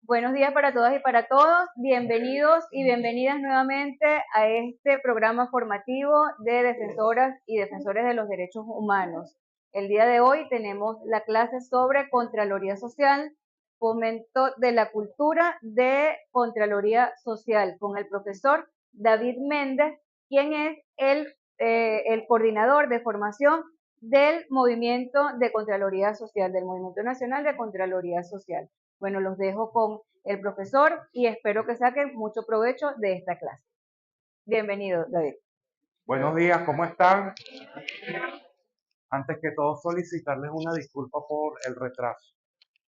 Buenos días para todas y para todos. Bienvenidos y bienvenidas nuevamente a este programa formativo de defensoras y defensores de los derechos humanos. El día de hoy tenemos la clase sobre Contraloría Social, fomento de la cultura de Contraloría Social, con el profesor David Méndez, quien es el coordinador de formación del Movimiento de Contraloría Social, del Movimiento Nacional de Contraloría Social. Bueno, los dejo con el profesor y espero que saquen mucho provecho de esta clase. Bienvenido, David. Buenos días, ¿cómo están? Antes que todo, solicitarles una disculpa por el retraso.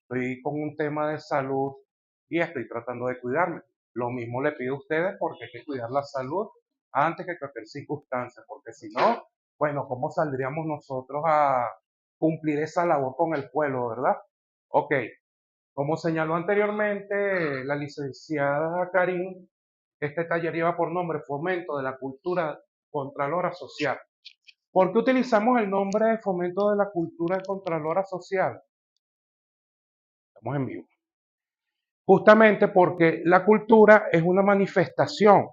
Estoy con un tema de salud y estoy tratando de cuidarme. Lo mismo le pido a ustedes porque hay que cuidar la salud antes que cualquier circunstancia, porque si no, bueno, ¿cómo saldríamos nosotros a cumplir esa labor con el pueblo, verdad? Ok, como señaló anteriormente la licenciada Karin, este taller lleva por nombre Fomento de la Cultura Contralora Social. ¿Por qué utilizamos el nombre de Fomento de la Cultura Contralora Social? Estamos en vivo. Justamente porque la cultura es una manifestación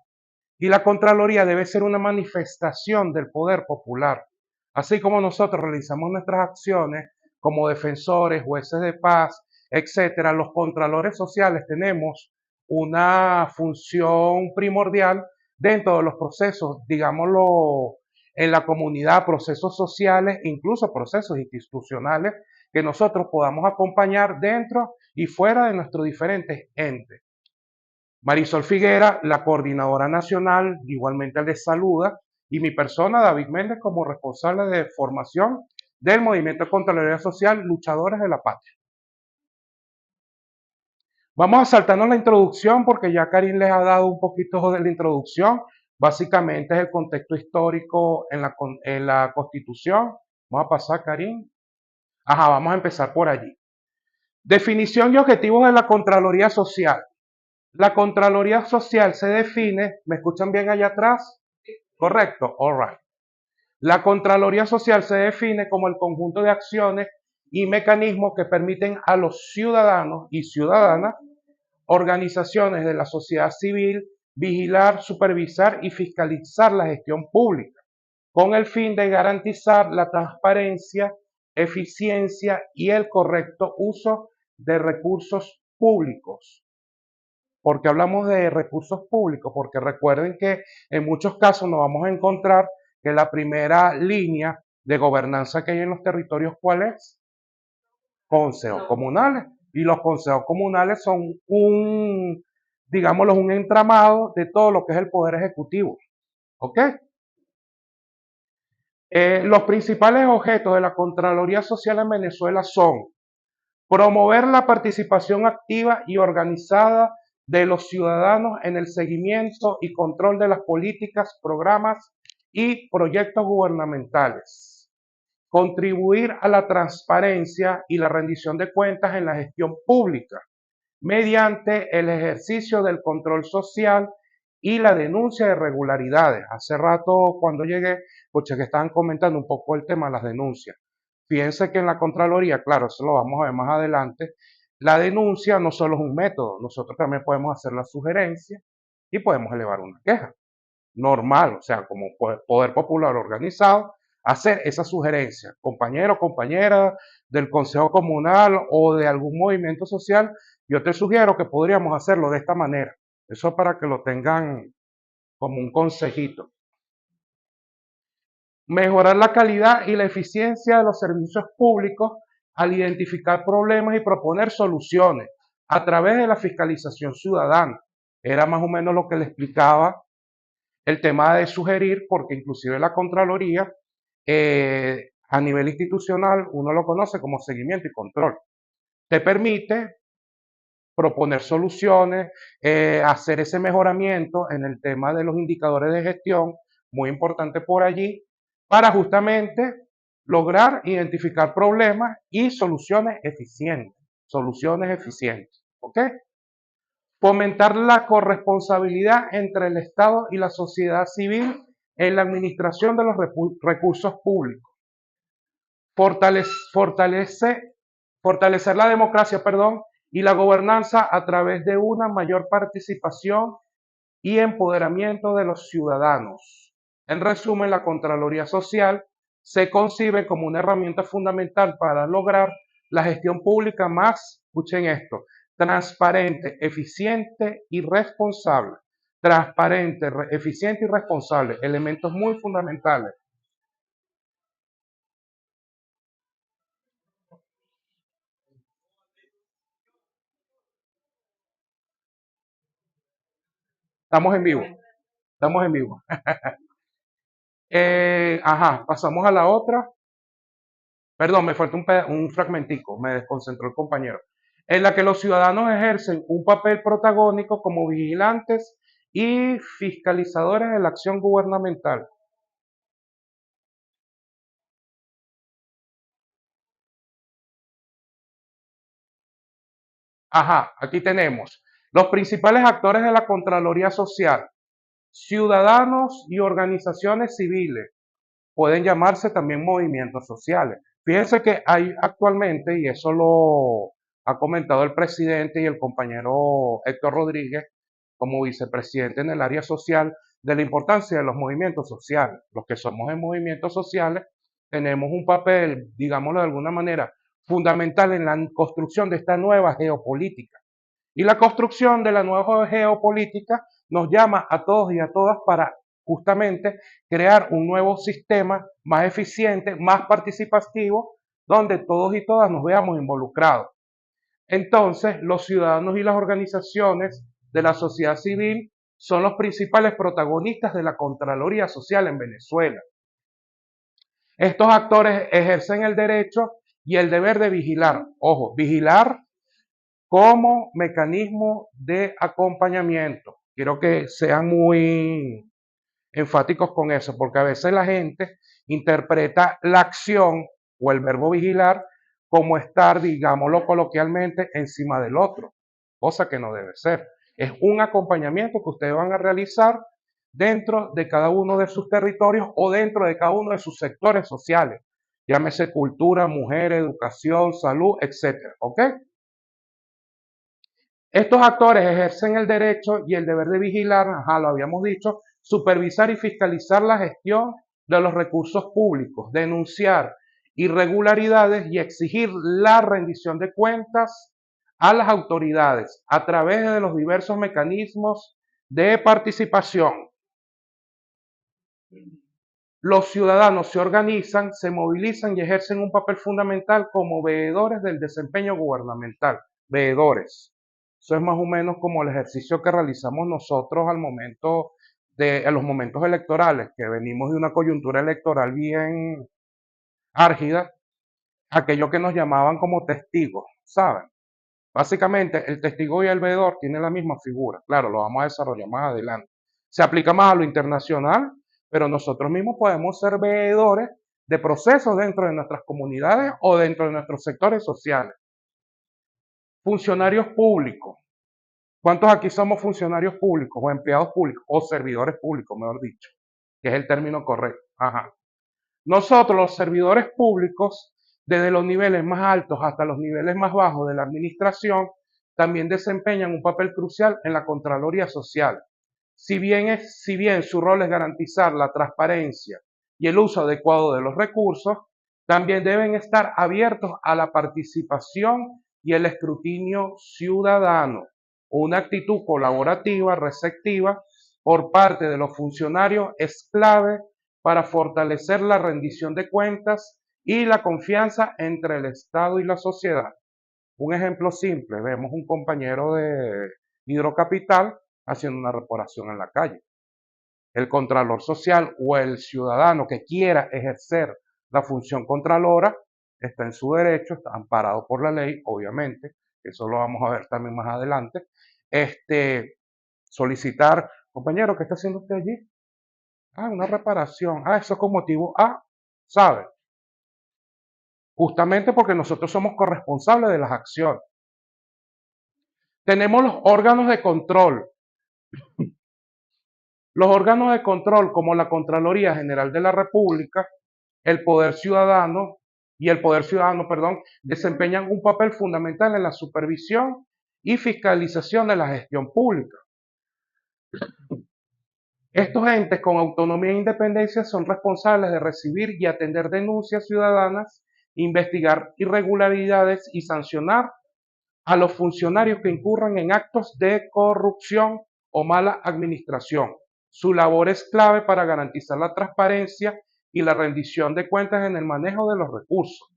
y la Contraloría debe ser una manifestación del poder popular. Así como nosotros realizamos nuestras acciones como defensores, jueces de paz, etcétera, los contralores sociales tenemos una función primordial dentro de los procesos, digámoslo, en la comunidad, procesos sociales, incluso procesos institucionales que nosotros podamos acompañar dentro y fuera de nuestros diferentes entes. Marisol Figuera, la coordinadora nacional, igualmente les saluda, y mi persona, David Méndez, como responsable de formación del Movimiento de Contraloría Social, Luchadores de la Patria. Vamos a saltarnos la introducción porque ya Karin les ha dado un poquito de la introducción. Básicamente es el contexto histórico en la Constitución. Vamos a pasar, Karin. Ajá, vamos a empezar por allí. Definición y objetivos de la Contraloría Social. La Contraloría Social se define, ¿me escuchan bien allá atrás? Correcto, all right. La Contraloría Social se define como el conjunto de acciones y mecanismos que permiten a los ciudadanos y ciudadanas, organizaciones de la sociedad civil, vigilar, supervisar y fiscalizar la gestión pública, con el fin de garantizar la transparencia, eficiencia y el correcto uso de recursos públicos. ¿Por qué hablamos de recursos públicos? Porque recuerden que en muchos casos nos vamos a encontrar que la primera línea de gobernanza que hay en los territorios, ¿cuál es? Consejos comunales. Y los consejos comunales son digámoslo, un entramado de todo lo que es el poder ejecutivo. ¿Ok? Los principales objetos de la Contraloría Social en Venezuela son promover la participación activa y organizada de los ciudadanos en el seguimiento y control de las políticas, programas y proyectos gubernamentales. Contribuir a la transparencia y la rendición de cuentas en la gestión pública mediante el ejercicio del control social y la denuncia de irregularidades. Hace rato cuando llegué, escuché que estaban comentando un poco el tema de las denuncias. Fíjense que en la Contraloría, claro, eso lo vamos a ver más adelante, la denuncia no solo es un método, nosotros también podemos hacer la sugerencia y podemos elevar una queja. Normal, o sea, como poder popular organizado, hacer esa sugerencia. Compañero o compañera del Consejo Comunal o de algún movimiento social, yo te sugiero que podríamos hacerlo de esta manera. Eso para que lo tengan como un consejito. Mejorar la calidad y la eficiencia de los servicios públicos al identificar problemas y proponer soluciones a través de la fiscalización ciudadana. Era más o menos lo que le explicaba el tema de sugerir, porque inclusive la Contraloría, a nivel institucional, uno lo conoce como seguimiento y control. Te permite proponer soluciones, hacer ese mejoramiento en el tema de los indicadores de gestión, muy importante por allí, para justamente lograr identificar problemas y soluciones eficientes. Soluciones eficientes. ¿Ok? Fomentar la corresponsabilidad entre el Estado y la sociedad civil en la administración de los recursos públicos. Fortalecer la democracia, y la gobernanza a través de una mayor participación y empoderamiento de los ciudadanos. En resumen, la Contraloría Social se concibe como una herramienta fundamental para lograr la gestión pública más, escuchen esto, transparente, eficiente y responsable. Transparente, eficiente y responsable, elementos muy fundamentales. Estamos en vivo, estamos en vivo. Pasamos a la otra. Perdón, me falta un fragmentico, me desconcentró el compañero. En la que los ciudadanos ejercen un papel protagónico como vigilantes y fiscalizadores de la acción gubernamental. Aquí tenemos los principales actores de la Contraloría Social, ciudadanos y organizaciones civiles. Pueden llamarse también movimientos sociales. Fíjense que hay actualmente, y eso lo ha comentado el presidente y el compañero Héctor Rodríguez, como vicepresidente en el área social, de la importancia de los movimientos sociales. Los que somos en movimientos sociales tenemos un papel, digámoslo de alguna manera, fundamental en la construcción de esta nueva geopolítica. Y la construcción de la nueva geopolítica nos llama a todos y a todas para justamente crear un nuevo sistema más eficiente, más participativo, donde todos y todas nos veamos involucrados. Entonces, los ciudadanos y las organizaciones de la sociedad civil son los principales protagonistas de la Contraloría Social en Venezuela. Estos actores ejercen el derecho y el deber de vigilar. Ojo, vigilar como mecanismo de acompañamiento. Quiero que sean muy enfáticos con eso, porque a veces la gente interpreta la acción o el verbo vigilar como estar, digámoslo coloquialmente, encima del otro, cosa que no debe ser. Es un acompañamiento que ustedes van a realizar dentro de cada uno de sus territorios o dentro de cada uno de sus sectores sociales, llámese cultura, mujer, educación, salud, etcétera, ¿ok? Estos actores ejercen el derecho y el deber de vigilar, lo habíamos dicho, supervisar y fiscalizar la gestión de los recursos públicos, denunciar irregularidades y exigir la rendición de cuentas a las autoridades a través de los diversos mecanismos de participación. Los ciudadanos se organizan, se movilizan y ejercen un papel fundamental como veedores del desempeño gubernamental. Veedores. Eso es más o menos como el ejercicio que realizamos nosotros al momento en los momentos electorales, que venimos de una coyuntura electoral bien árgida, aquello que nos llamaban como testigos, ¿saben? Básicamente, el testigo y el veedor tienen la misma figura. Claro, lo vamos a desarrollar más adelante. Se aplica más a lo internacional, pero nosotros mismos podemos ser veedores de procesos dentro de nuestras comunidades o dentro de nuestros sectores sociales. Funcionarios públicos. ¿Cuántos aquí somos funcionarios públicos o empleados públicos o servidores públicos, mejor dicho? Que es el término correcto. Nosotros, los servidores públicos, desde los niveles más altos hasta los niveles más bajos de la administración, también desempeñan un papel crucial en la Contraloría Social. Si bien su rol es garantizar la transparencia y el uso adecuado de los recursos, también deben estar abiertos a la participación y el escrutinio ciudadano. Una actitud colaborativa, receptiva, por parte de los funcionarios es clave para fortalecer la rendición de cuentas y la confianza entre el Estado y la sociedad. Un ejemplo simple, vemos un compañero de Hidrocapital haciendo una reparación en la calle. El contralor social o el ciudadano que quiera ejercer la función contralora está en su derecho, está amparado por la ley, obviamente, eso lo vamos a ver también más adelante. Solicitar, compañero, ¿qué está haciendo usted allí? Una reparación. Eso es con motivo A, ¿sabe? Justamente porque nosotros somos corresponsables de las acciones. Tenemos los órganos de control. Los órganos de control, como la Contraloría General de la República, el Poder Ciudadano y el Poder Ciudadano, desempeñan un papel fundamental en la supervisión y fiscalización de la gestión pública. Estos entes con autonomía e independencia son responsables de recibir y atender denuncias ciudadanas, investigar irregularidades y sancionar a los funcionarios que incurran en actos de corrupción o mala administración. Su labor es clave para garantizar la transparencia y la rendición de cuentas en el manejo de los recursos.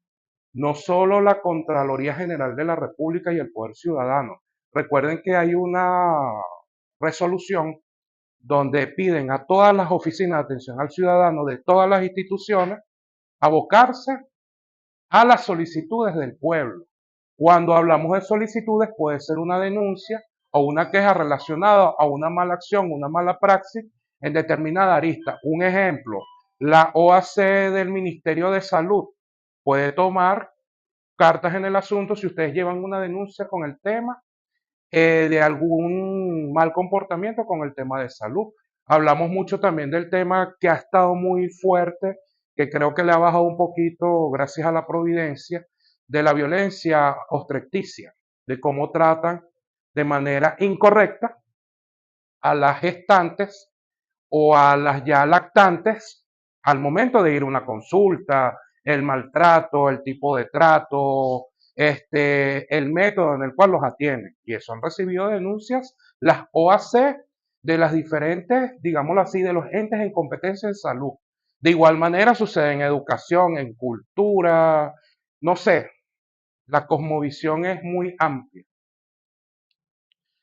No solo la Contraloría General de la República y el Poder Ciudadano. Recuerden que hay una resolución donde piden a todas las oficinas de atención al ciudadano de todas las instituciones abocarse a las solicitudes del pueblo. Cuando hablamos de solicitudes puede ser una denuncia o una queja relacionada a una mala acción, una mala praxis en determinada arista. Un ejemplo, la OAC del Ministerio de Salud puede tomar cartas en el asunto si ustedes llevan una denuncia con el tema de algún mal comportamiento con el tema de salud. Hablamos mucho también del tema que ha estado muy fuerte, que creo que le ha bajado un poquito gracias a la providencia, de la violencia obstetricia, de cómo tratan de manera incorrecta a las gestantes o a las ya lactantes al momento de ir a una consulta, el maltrato, el tipo de trato, el método en el cual los atienden. Y eso han recibido denuncias las OAC de las diferentes, digámoslo así, de los entes en competencia en salud. De igual manera sucede en educación, en cultura, no sé, la cosmovisión es muy amplia.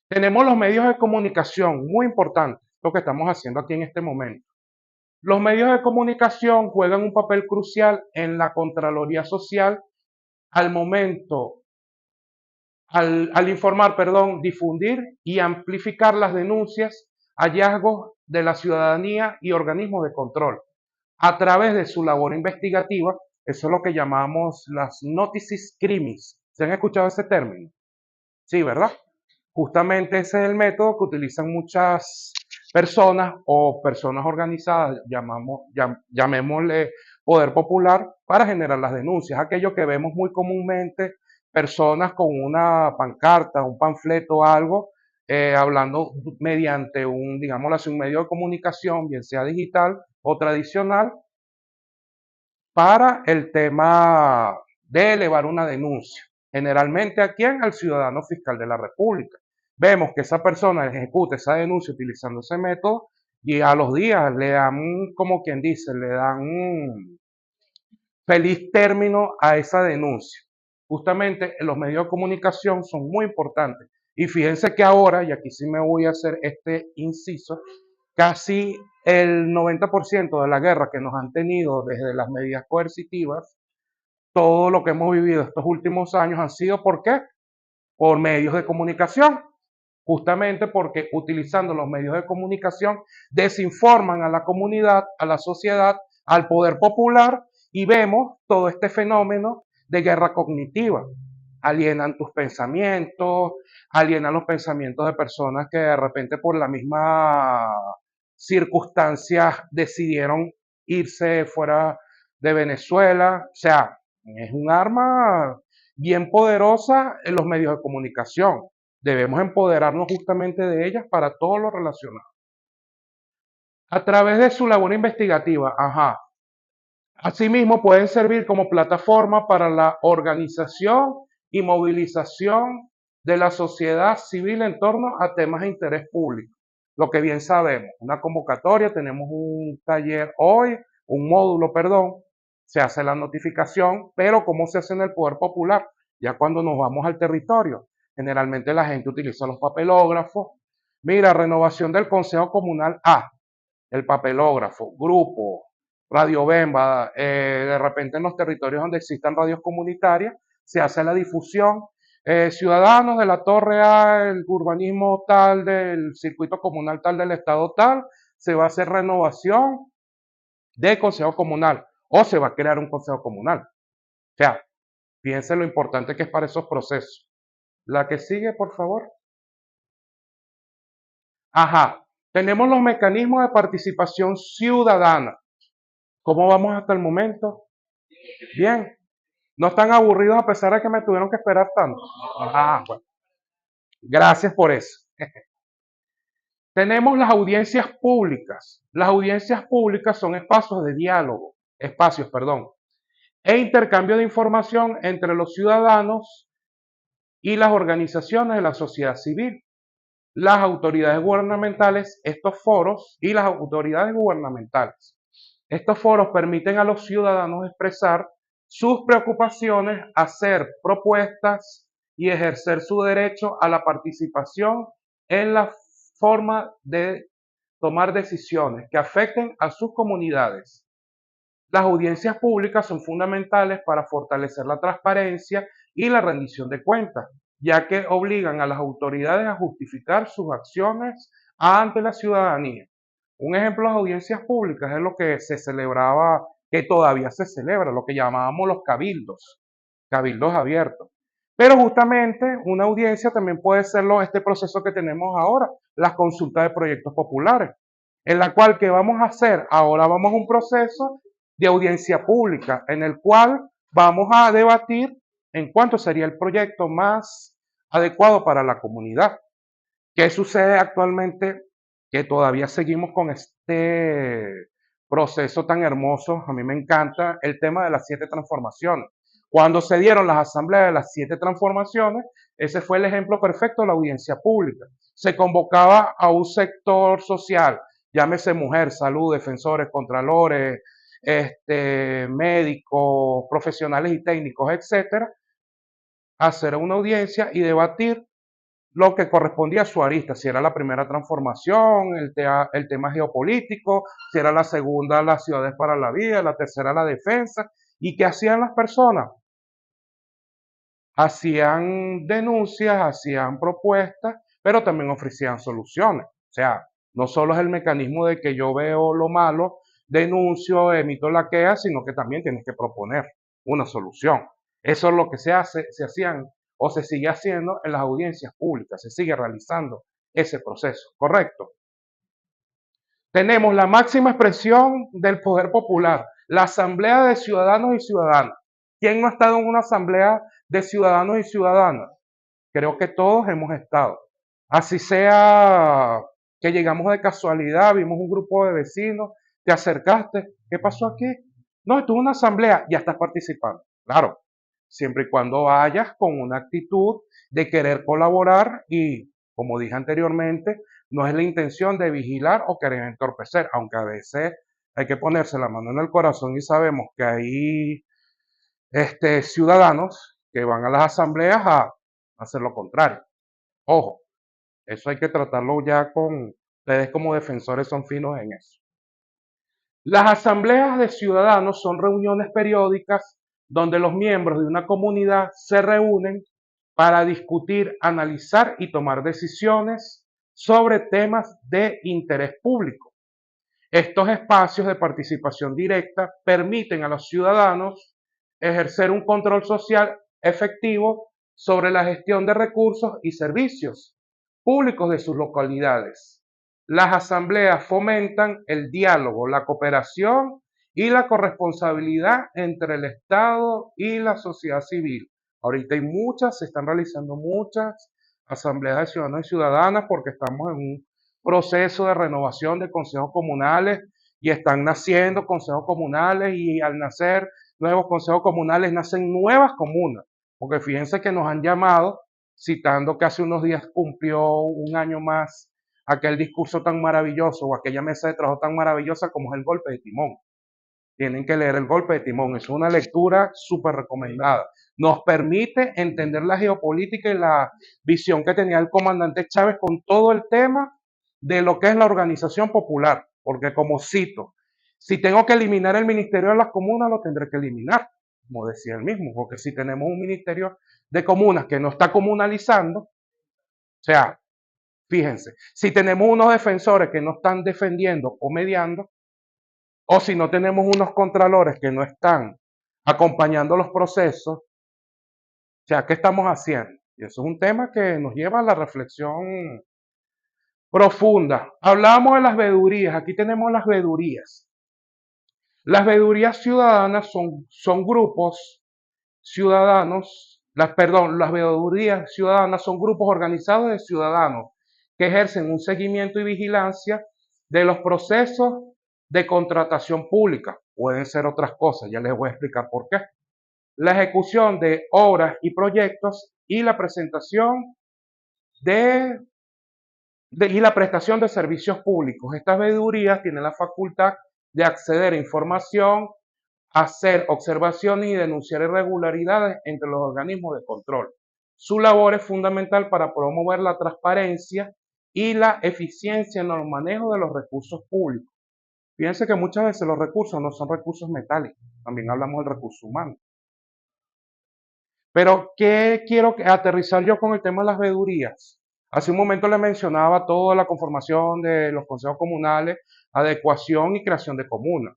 Tenemos los medios de comunicación, muy importante, lo que estamos haciendo aquí en este momento. Los medios de comunicación juegan un papel crucial en la Contraloría Social al momento, al informar, perdón, difundir y amplificar las denuncias, hallazgos de la ciudadanía y organismos de control. A través de su labor investigativa, eso es lo que llamamos las notices crimis. ¿Se han escuchado ese término? Sí, ¿verdad? Justamente ese es el método que utilizan muchas personas o personas organizadas, llamémosle poder popular, para generar las denuncias. Aquello que vemos muy comúnmente, personas con una pancarta, un panfleto o algo, hablando mediante un, digámoslo así, un medio de comunicación, bien sea digital o tradicional, para el tema de elevar una denuncia. Generalmente, ¿a quién? Al ciudadano fiscal de la República. Vemos que esa persona ejecuta esa denuncia utilizando ese método y a los días le dan, como quien dice, le dan un feliz término a esa denuncia. Justamente los medios de comunicación son muy importantes. Y fíjense que ahora, y aquí sí me voy a hacer este inciso, casi el 90% de la guerra que nos han tenido desde las medidas coercitivas, todo lo que hemos vivido estos últimos años han sido, ¿por qué? Por medios de comunicación. Justamente porque utilizando los medios de comunicación desinforman a la comunidad, a la sociedad, al poder popular y vemos todo este fenómeno de guerra cognitiva. Alienan tus pensamientos, alienan los pensamientos de personas que de repente por la misma circunstancias decidieron irse fuera de Venezuela. O sea, es un arma bien poderosa en los medios de comunicación. Debemos empoderarnos justamente de ellas para todo lo relacionado. A través de su labor investigativa, asimismo pueden servir como plataforma para la organización y movilización de la sociedad civil en torno a temas de interés público. Lo que bien sabemos, una convocatoria, tenemos un taller hoy, un módulo, perdón, se hace la notificación, pero ¿cómo se hace en el Poder Popular? Ya cuando nos vamos al territorio, generalmente la gente utiliza los papelógrafos. Mira, renovación del Consejo Comunal A, el papelógrafo, grupo, Radio Bemba, de repente en los territorios donde existan radios comunitarias, se hace la difusión. Ciudadanos de la Torre A, el urbanismo tal del circuito comunal tal del estado tal, se va a hacer renovación de consejo comunal o se va a crear un consejo comunal. O sea, fíjense lo importante que es para esos procesos. La que sigue, por favor. Tenemos los mecanismos de participación ciudadana. ¿Cómo vamos hasta el momento? Bien. ¿No están aburridos a pesar de que me tuvieron que esperar tanto? Bueno. Gracias por eso. Tenemos las audiencias públicas. Las audiencias públicas son espacios de diálogo, e intercambio de información entre los ciudadanos y las organizaciones de la sociedad civil, las autoridades gubernamentales, estos foros y las autoridades gubernamentales. Estos foros permiten a los ciudadanos expresar sus preocupaciones, hacer propuestas y ejercer su derecho a la participación en la forma de tomar decisiones que afecten a sus comunidades. Las audiencias públicas son fundamentales para fortalecer la transparencia y la rendición de cuentas, ya que obligan a las autoridades a justificar sus acciones ante la ciudadanía. Un ejemplo de las audiencias públicas es lo que se celebraba, que todavía se celebra, lo que llamábamos los cabildos abiertos. Pero justamente una audiencia también puede ser este proceso que tenemos ahora, las consultas de proyectos populares, en la cual, ¿qué vamos a hacer? Ahora vamos a un proceso de audiencia pública, en el cual vamos a debatir en cuánto sería el proyecto más adecuado para la comunidad. ¿Qué sucede actualmente? Que todavía seguimos con este proceso tan hermoso. A mí me encanta el tema de las 7 transformaciones. Cuando se dieron las asambleas de las 7 transformaciones, ese fue el ejemplo perfecto de la audiencia pública. Se convocaba a un sector social, llámese mujer, salud, defensores, contralores, médicos, profesionales y técnicos, etcétera, a hacer una audiencia y debatir lo que correspondía a su arista, si era la primera transformación, el tema geopolítico, si era la segunda, las ciudades para la vida, la tercera, la defensa. ¿Y qué hacían las personas? Hacían denuncias, hacían propuestas, pero también ofrecían soluciones. O sea, no solo es el mecanismo de que yo veo lo malo, denuncio, emito la queja, sino que también tienes que proponer una solución. Eso es lo que se hacían o se sigue haciendo en las audiencias públicas, se sigue realizando ese proceso, ¿correcto? Tenemos la máxima expresión del poder popular, la asamblea de ciudadanos y ciudadanas. ¿Quién no ha estado en una asamblea de ciudadanos y ciudadanas? Creo que todos hemos estado. Así sea que llegamos de casualidad, vimos un grupo de vecinos, te acercaste, ¿qué pasó aquí? No, estuvo una asamblea, ya estás participando. Claro, siempre y cuando vayas con una actitud de querer colaborar y, como dije anteriormente, no es la intención de vigilar o querer entorpecer, aunque a veces hay que ponerse la mano en el corazón y sabemos que hay ciudadanos que van a las asambleas a hacer lo contrario. Ojo, eso hay que tratarlo ya con ustedes como defensores, son finos en eso. Las asambleas de ciudadanos son reuniones periódicas donde los miembros de una comunidad se reúnen para discutir, analizar y tomar decisiones sobre temas de interés público. Estos espacios de participación directa permiten a los ciudadanos ejercer un control social efectivo sobre la gestión de recursos y servicios públicos de sus localidades. Las asambleas fomentan el diálogo, la cooperación y la corresponsabilidad entre el Estado y la sociedad civil. Ahorita se están realizando muchas asambleas de ciudadanos y ciudadanas porque estamos en un proceso de renovación de consejos comunales y están naciendo consejos comunales y al nacer nuevos consejos comunales nacen nuevas comunas, porque fíjense que nos han llamado citando que hace unos días cumplió un año más aquel discurso tan maravilloso o aquella mesa de trabajo tan maravillosa como es el golpe de timón. Tienen que leer el golpe de timón, es una lectura súper recomendada. Nos permite entender la geopolítica y la visión que tenía el comandante Chávez con todo el tema de lo que es la organización popular, porque como cito, si tengo que eliminar el Ministerio de las Comunas, lo tendré que eliminar, como decía él mismo, porque si tenemos un Ministerio de Comunas que no está comunalizando, o sea, fíjense, si tenemos unos defensores que no están defendiendo o mediando, o si no tenemos unos contralores que no están acompañando los procesos, o sea, ¿qué estamos haciendo? Y eso es un tema que nos lleva a la reflexión profunda. Hablábamos de las veedurías, aquí tenemos las veedurías. Las veedurías ciudadanas son grupos ciudadanos las veedurías ciudadanas son grupos organizados de ciudadanos que ejercen un seguimiento y vigilancia de los procesos de contratación pública. Pueden ser otras cosas, ya les voy a explicar por qué. La ejecución de obras y proyectos y la presentación de, y la prestación de servicios públicos. Estas veedurías tienen la facultad de acceder a información, hacer observaciones y denunciar irregularidades entre los organismos de control. Su labor es fundamental para promover la transparencia y la eficiencia en el manejo de los recursos públicos. Fíjense que muchas veces los recursos no son recursos metálicos, también hablamos del recurso humano. Pero, ¿qué quiero aterrizar yo con el tema de las veedurías? Hace un momento le mencionaba toda la conformación de los consejos comunales, adecuación y creación de comunas.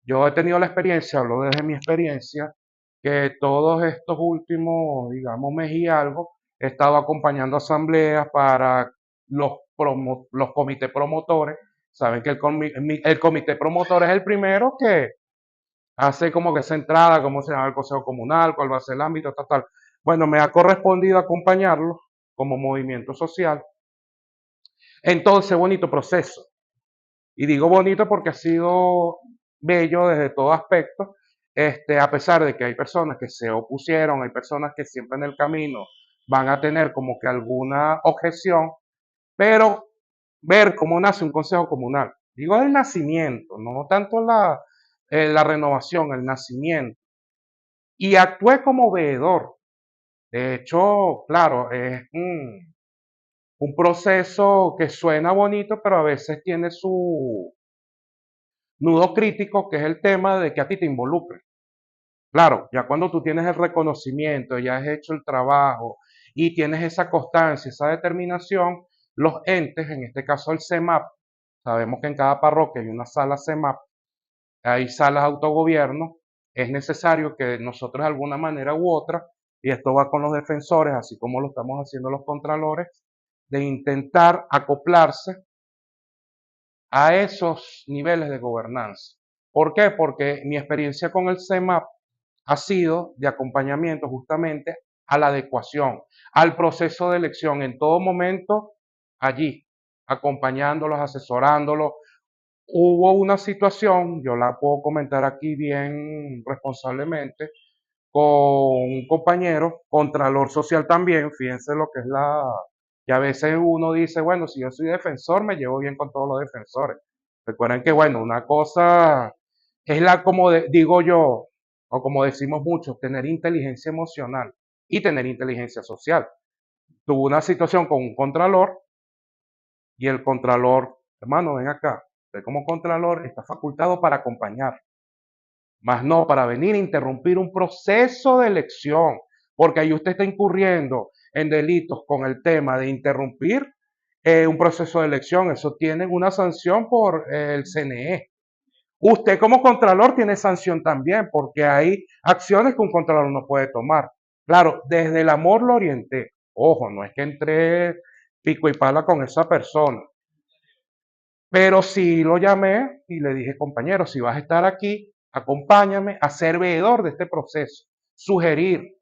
Yo he tenido la experiencia, hablo desde mi experiencia, que todos estos últimos, digamos, mes y algo, he estado acompañando asambleas para los comités promotores. Saben que el comité promotor es el primero que hace como que esa entrada, cómo se llama el consejo comunal, cuál va a ser el ámbito, tal, tal. Bueno, me ha correspondido acompañarlo como movimiento social en todo ese bonito proceso. Y digo bonito porque ha sido bello desde todo aspecto, a pesar de que hay personas que se opusieron, hay personas que siempre en el camino van a tener como que alguna objeción, pero ver cómo nace un consejo comunal. Digo el nacimiento, no tanto la renovación, el nacimiento. Y actué como veedor. De hecho, claro, es un proceso que suena bonito, pero a veces tiene su nudo crítico, que es el tema de que a ti te involucre. Claro, ya cuando tú tienes el reconocimiento, ya has hecho el trabajo y tienes esa constancia, esa determinación, los entes, en este caso el CEMAP, sabemos que en cada parroquia hay una sala CEMAP, hay salas de autogobierno, es necesario que nosotros de alguna manera u otra, y esto va con los defensores, así como lo estamos haciendo los contralores, de intentar acoplarse a esos niveles de gobernanza. ¿Por qué? Porque mi experiencia con el CEMAP ha sido de acompañamiento justamente a la adecuación, al proceso de elección, en todo momento allí, acompañándolos, asesorándolos. Hubo una situación, yo la puedo comentar aquí bien responsablemente, con un compañero, contralor social también, fíjense lo que es que a veces uno dice, bueno, si yo soy defensor, me llevo bien con todos los defensores. Recuerden que, bueno, una cosa es como digo yo, o como decimos muchos, tener inteligencia emocional y tener inteligencia social. Tuvo una situación con un contralor y el contralor, hermano, ven acá, usted como contralor está facultado para acompañar, más no para venir a interrumpir un proceso de elección, porque ahí usted está incurriendo en delitos con el tema de interrumpir un proceso de elección. Eso tiene una sanción por el CNE. Usted como contralor tiene sanción también, porque hay acciones que un contralor no puede tomar. Claro, desde el amor lo orienté. Ojo, no es que entré pico y pala con esa persona. Pero sí lo llamé y le dije, compañero, si vas a estar aquí, acompáñame a ser veedor de este proceso, sugerir.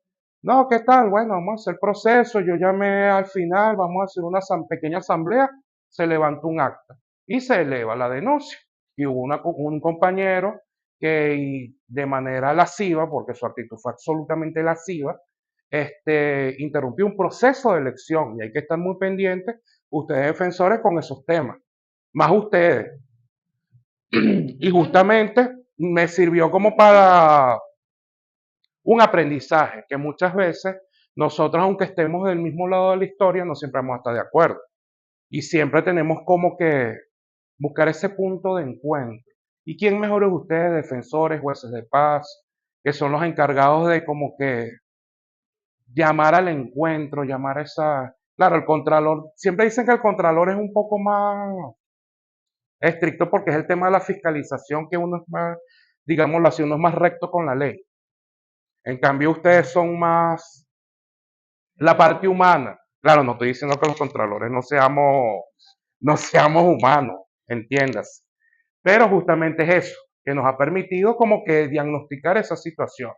No, ¿qué tal? Bueno, vamos a hacer el proceso. Yo llamé al final, vamos a hacer una pequeña asamblea. Se levantó un acta y se eleva la denuncia. Y hubo un compañero que de manera lasciva, porque su actitud fue absolutamente lasciva, interrumpió un proceso de elección y hay que estar muy pendientes, ustedes defensores, con esos temas más ustedes. Y justamente me sirvió como para un aprendizaje, que muchas veces nosotros, aunque estemos del mismo lado de la historia, no siempre vamos a estar de acuerdo. Y siempre tenemos como que buscar ese punto de encuentro. ¿Y quién mejor es ustedes, defensores, jueces de paz, que son los encargados de como que llamar al encuentro, llamar a esa... Claro, el contralor, siempre dicen que el contralor es un poco más estricto porque es el tema de la fiscalización, que uno es más, digámoslo así, uno es más recto con la ley. En cambio, ustedes son más la parte humana. Claro, no estoy diciendo que los contralores no seamos humanos, entiendas. Pero justamente es eso, que nos ha permitido como que diagnosticar esa situación.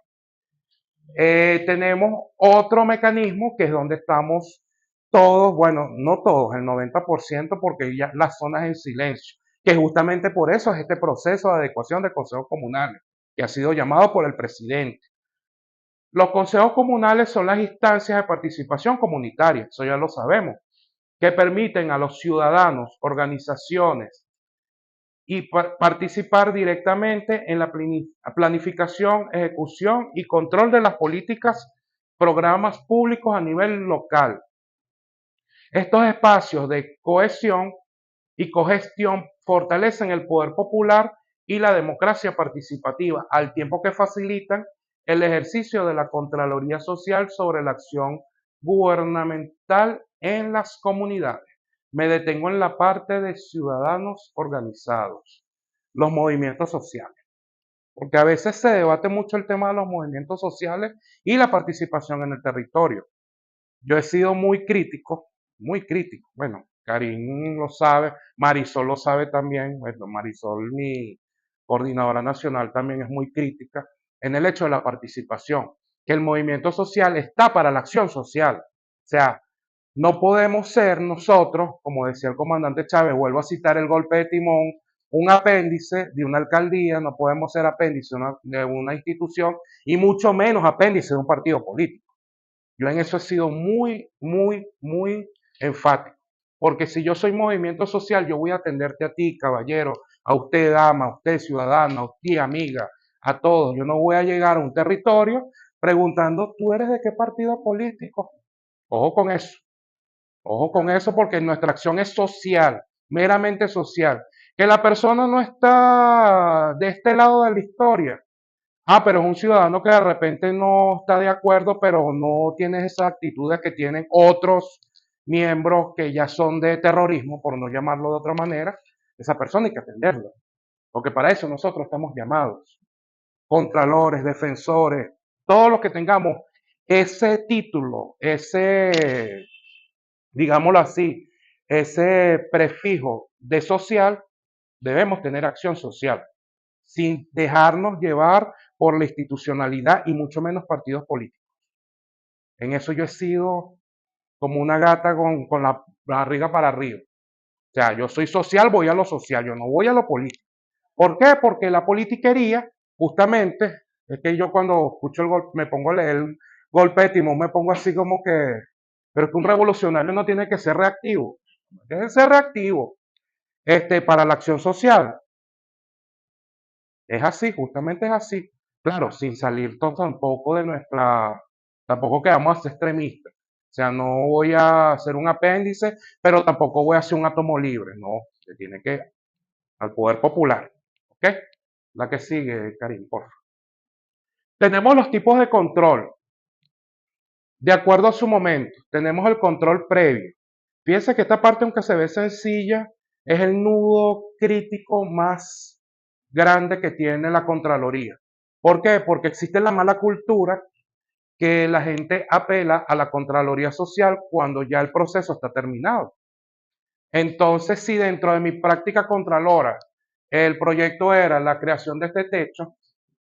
Tenemos otro mecanismo que es donde estamos todos, bueno, no todos, el 90%, porque ya las zonas en silencio, que justamente por eso es este proceso de adecuación de consejos comunales, que ha sido llamado por el presidente. Los consejos comunales son las instancias de participación comunitaria, eso ya lo sabemos, que permiten a los ciudadanos, organizaciones y participar directamente en la planificación, ejecución y control de las políticas, programas públicos a nivel local. Estos espacios de cohesión y cogestión fortalecen el poder popular y la democracia participativa, al tiempo que facilitan el ejercicio de la Contraloría Social sobre la acción gubernamental en las comunidades. Me detengo en la parte de ciudadanos organizados, los movimientos sociales, porque a veces se debate mucho el tema de los movimientos sociales y la participación en el territorio. Yo he sido muy crítico. Bueno, Karim lo sabe, Marisol lo sabe también. Bueno, Marisol, mi coordinadora nacional, también es muy crítica en el hecho de la participación, que el movimiento social está para la acción social. O sea, no podemos ser nosotros, como decía el comandante Chávez, vuelvo a citar el golpe de timón, un apéndice de una alcaldía, no podemos ser apéndice de una institución y mucho menos apéndice de un partido político. Yo en eso he sido muy enfático. Porque si yo soy movimiento social, yo voy a atenderte a ti, caballero, a usted, dama, a usted, ciudadana, a usted, amiga, a todos. Yo no voy a llegar a un territorio preguntando, ¿tú eres de qué partido político? Ojo con eso. Ojo con eso porque nuestra acción es social, meramente social. Que la persona no está de este lado de la historia. Ah, pero es un ciudadano que de repente no está de acuerdo, pero no tiene esas actitudes que tienen otros miembros que ya son de terrorismo, por no llamarlo de otra manera. Esa persona hay que atenderla, porque para eso nosotros estamos llamados. Contralores, defensores, todos los que tengamos ese título, ese, digámoslo así, ese prefijo de social, debemos tener acción social sin dejarnos llevar por la institucionalidad y mucho menos partidos políticos. En eso yo he sido como una gata con la barriga para arriba. O sea, yo soy social, voy a lo social, yo no voy a lo político. ¿Por qué? Porque la politiquería, justamente, es que yo cuando escucho el golpe, me pongo a leer el golpe de timón, me pongo así como que, pero que un revolucionario no tiene que ser reactivo, tiene que ser reactivo. Para la acción social, es así, justamente es así. Claro, sin salir tampoco de nuestra, tampoco quedamos a ser extremistas. O sea, no voy a hacer un apéndice, pero tampoco voy a hacer un átomo libre. No, se tiene que al poder popular. ¿Ok? La que sigue, Karim, por favor. Tenemos los tipos de control. De acuerdo a su momento, tenemos el control previo. Fíjense que esta parte, aunque se ve sencilla, es el nudo crítico más grande que tiene la Contraloría. ¿Por qué? Porque existe la mala cultura que la gente apela a la Contraloría Social cuando ya el proceso está terminado. Entonces, si dentro de mi práctica contralora el proyecto era la creación de este techo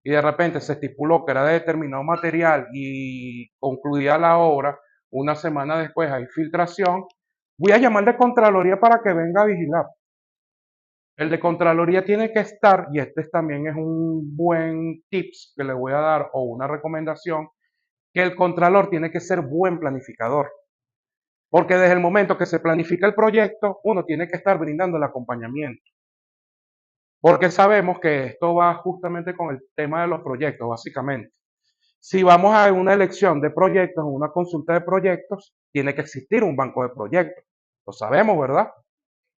y de repente se estipuló que era de determinado material y concluida la obra, una semana después hay filtración, voy a llamar de Contraloría para que venga a vigilar. El de Contraloría tiene que estar, y este también es un buen tips que le voy a dar o una recomendación, que el Contralor tiene que ser buen planificador. Porque desde el momento que se planifica el proyecto, uno tiene que estar brindando el acompañamiento. Porque sabemos que esto va justamente con el tema de los proyectos, básicamente. Si vamos a una elección de proyectos, una consulta de proyectos, tiene que existir un banco de proyectos. Lo sabemos, ¿verdad?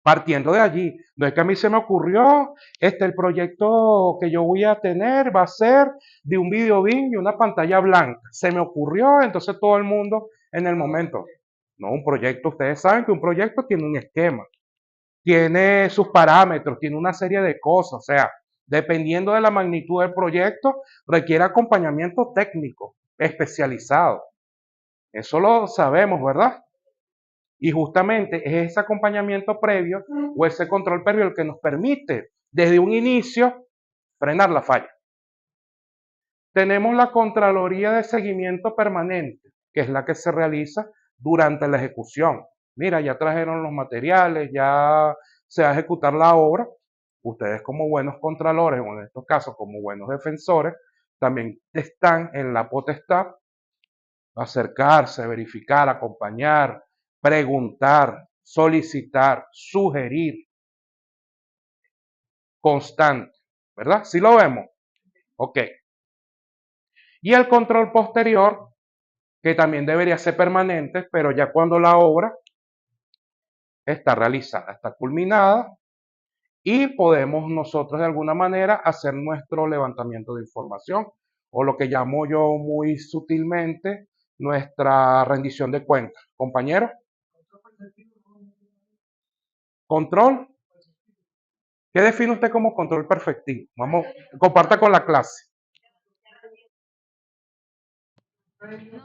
Partiendo de allí, no es que a mí se me ocurrió, el proyecto que yo voy a tener va a ser de un video BIM y una pantalla blanca. Se me ocurrió, entonces todo el mundo en el momento. No, un proyecto, ustedes saben que un proyecto tiene un esquema, tiene sus parámetros, tiene una serie de cosas, o sea, dependiendo de la magnitud del proyecto, requiere acompañamiento técnico especializado. Eso lo sabemos, ¿verdad? Y justamente es ese acompañamiento previo o ese control previo el que nos permite desde un inicio frenar la falla. Tenemos la Contraloría de Seguimiento Permanente, que es la que se realiza durante la ejecución. Mira, ya trajeron los materiales, ya se va a ejecutar la obra. Ustedes como buenos contralores, o en estos casos como buenos defensores, también están en la potestad de acercarse, verificar, acompañar, preguntar, solicitar, sugerir, constante, ¿verdad? ¿Sí lo vemos? Ok. Y el control posterior, que también debería ser permanente, pero ya cuando la obra está realizada, está culminada y podemos nosotros de alguna manera hacer nuestro levantamiento de información o lo que llamo yo muy sutilmente nuestra rendición de cuentas. Compañero, control. ¿Qué define usted como control perfectivo? Vamos, comparta con la clase.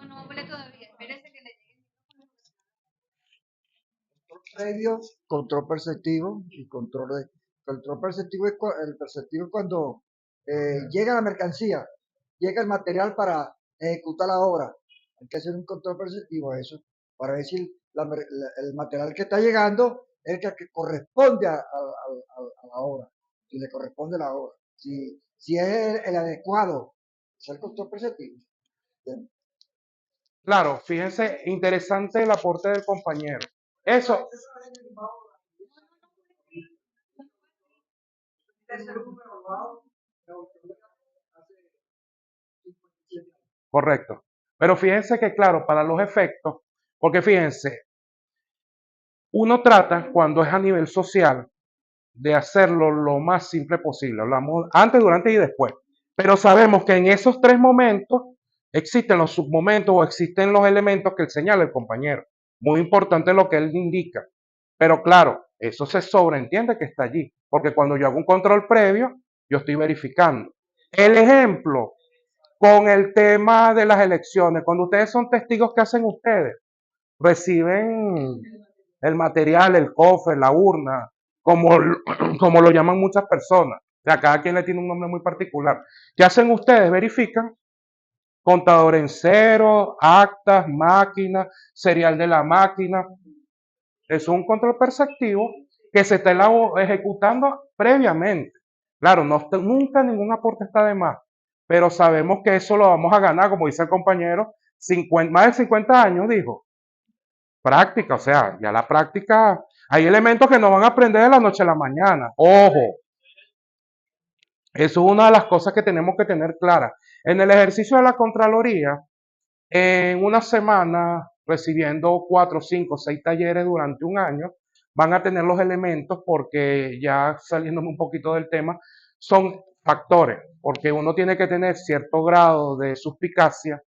No hable todavía, espérese que le llegue. Previo, control perceptivo y control perceptivo el perceptivo es cuando llega la mercancía, llega el material para ejecutar la obra. Hay que hacer un control perceptivo a eso para ver si el material que está llegando es el que corresponde a la obra, si le corresponde a la obra, si es el adecuado, es el control perceptivo. Bien. Claro, fíjense, interesante el aporte del compañero. Eso, correcto. Pero fíjense que, claro, para los efectos, porque fíjense, uno trata, cuando es a nivel social, de hacerlo lo más simple posible. Hablamos antes, durante y después. Pero sabemos que en esos tres momentos existen los submomentos o existen los elementos que él señala el compañero. Muy importante lo que él indica. Pero claro, eso se sobreentiende que está allí. Porque cuando yo hago un control previo, yo estoy verificando. El ejemplo con el tema de las elecciones, cuando ustedes son testigos, ¿qué hacen ustedes? Reciben el material, el cofre, la urna, como, como lo llaman muchas personas. O sea, cada quien le tiene un nombre muy particular. ¿Qué hacen ustedes? Verifican contador en cero, actas, máquina, serial de la máquina. Es un control perceptivo que se está ejecutando previamente. Claro, nunca ningún aporte está de más, pero sabemos que eso lo vamos a ganar, como dice el compañero, más de 50 años, dijo. Práctica, o sea, ya la práctica, hay elementos que no van a aprender de la noche a la mañana. Ojo, eso es una de las cosas que tenemos que tener clara. En el ejercicio de la Contraloría, en una semana, recibiendo 4, 5, 6 talleres durante un año, van a tener los elementos porque ya saliéndome un poquito del tema, son factores, porque uno tiene que tener cierto grado de suspicacia,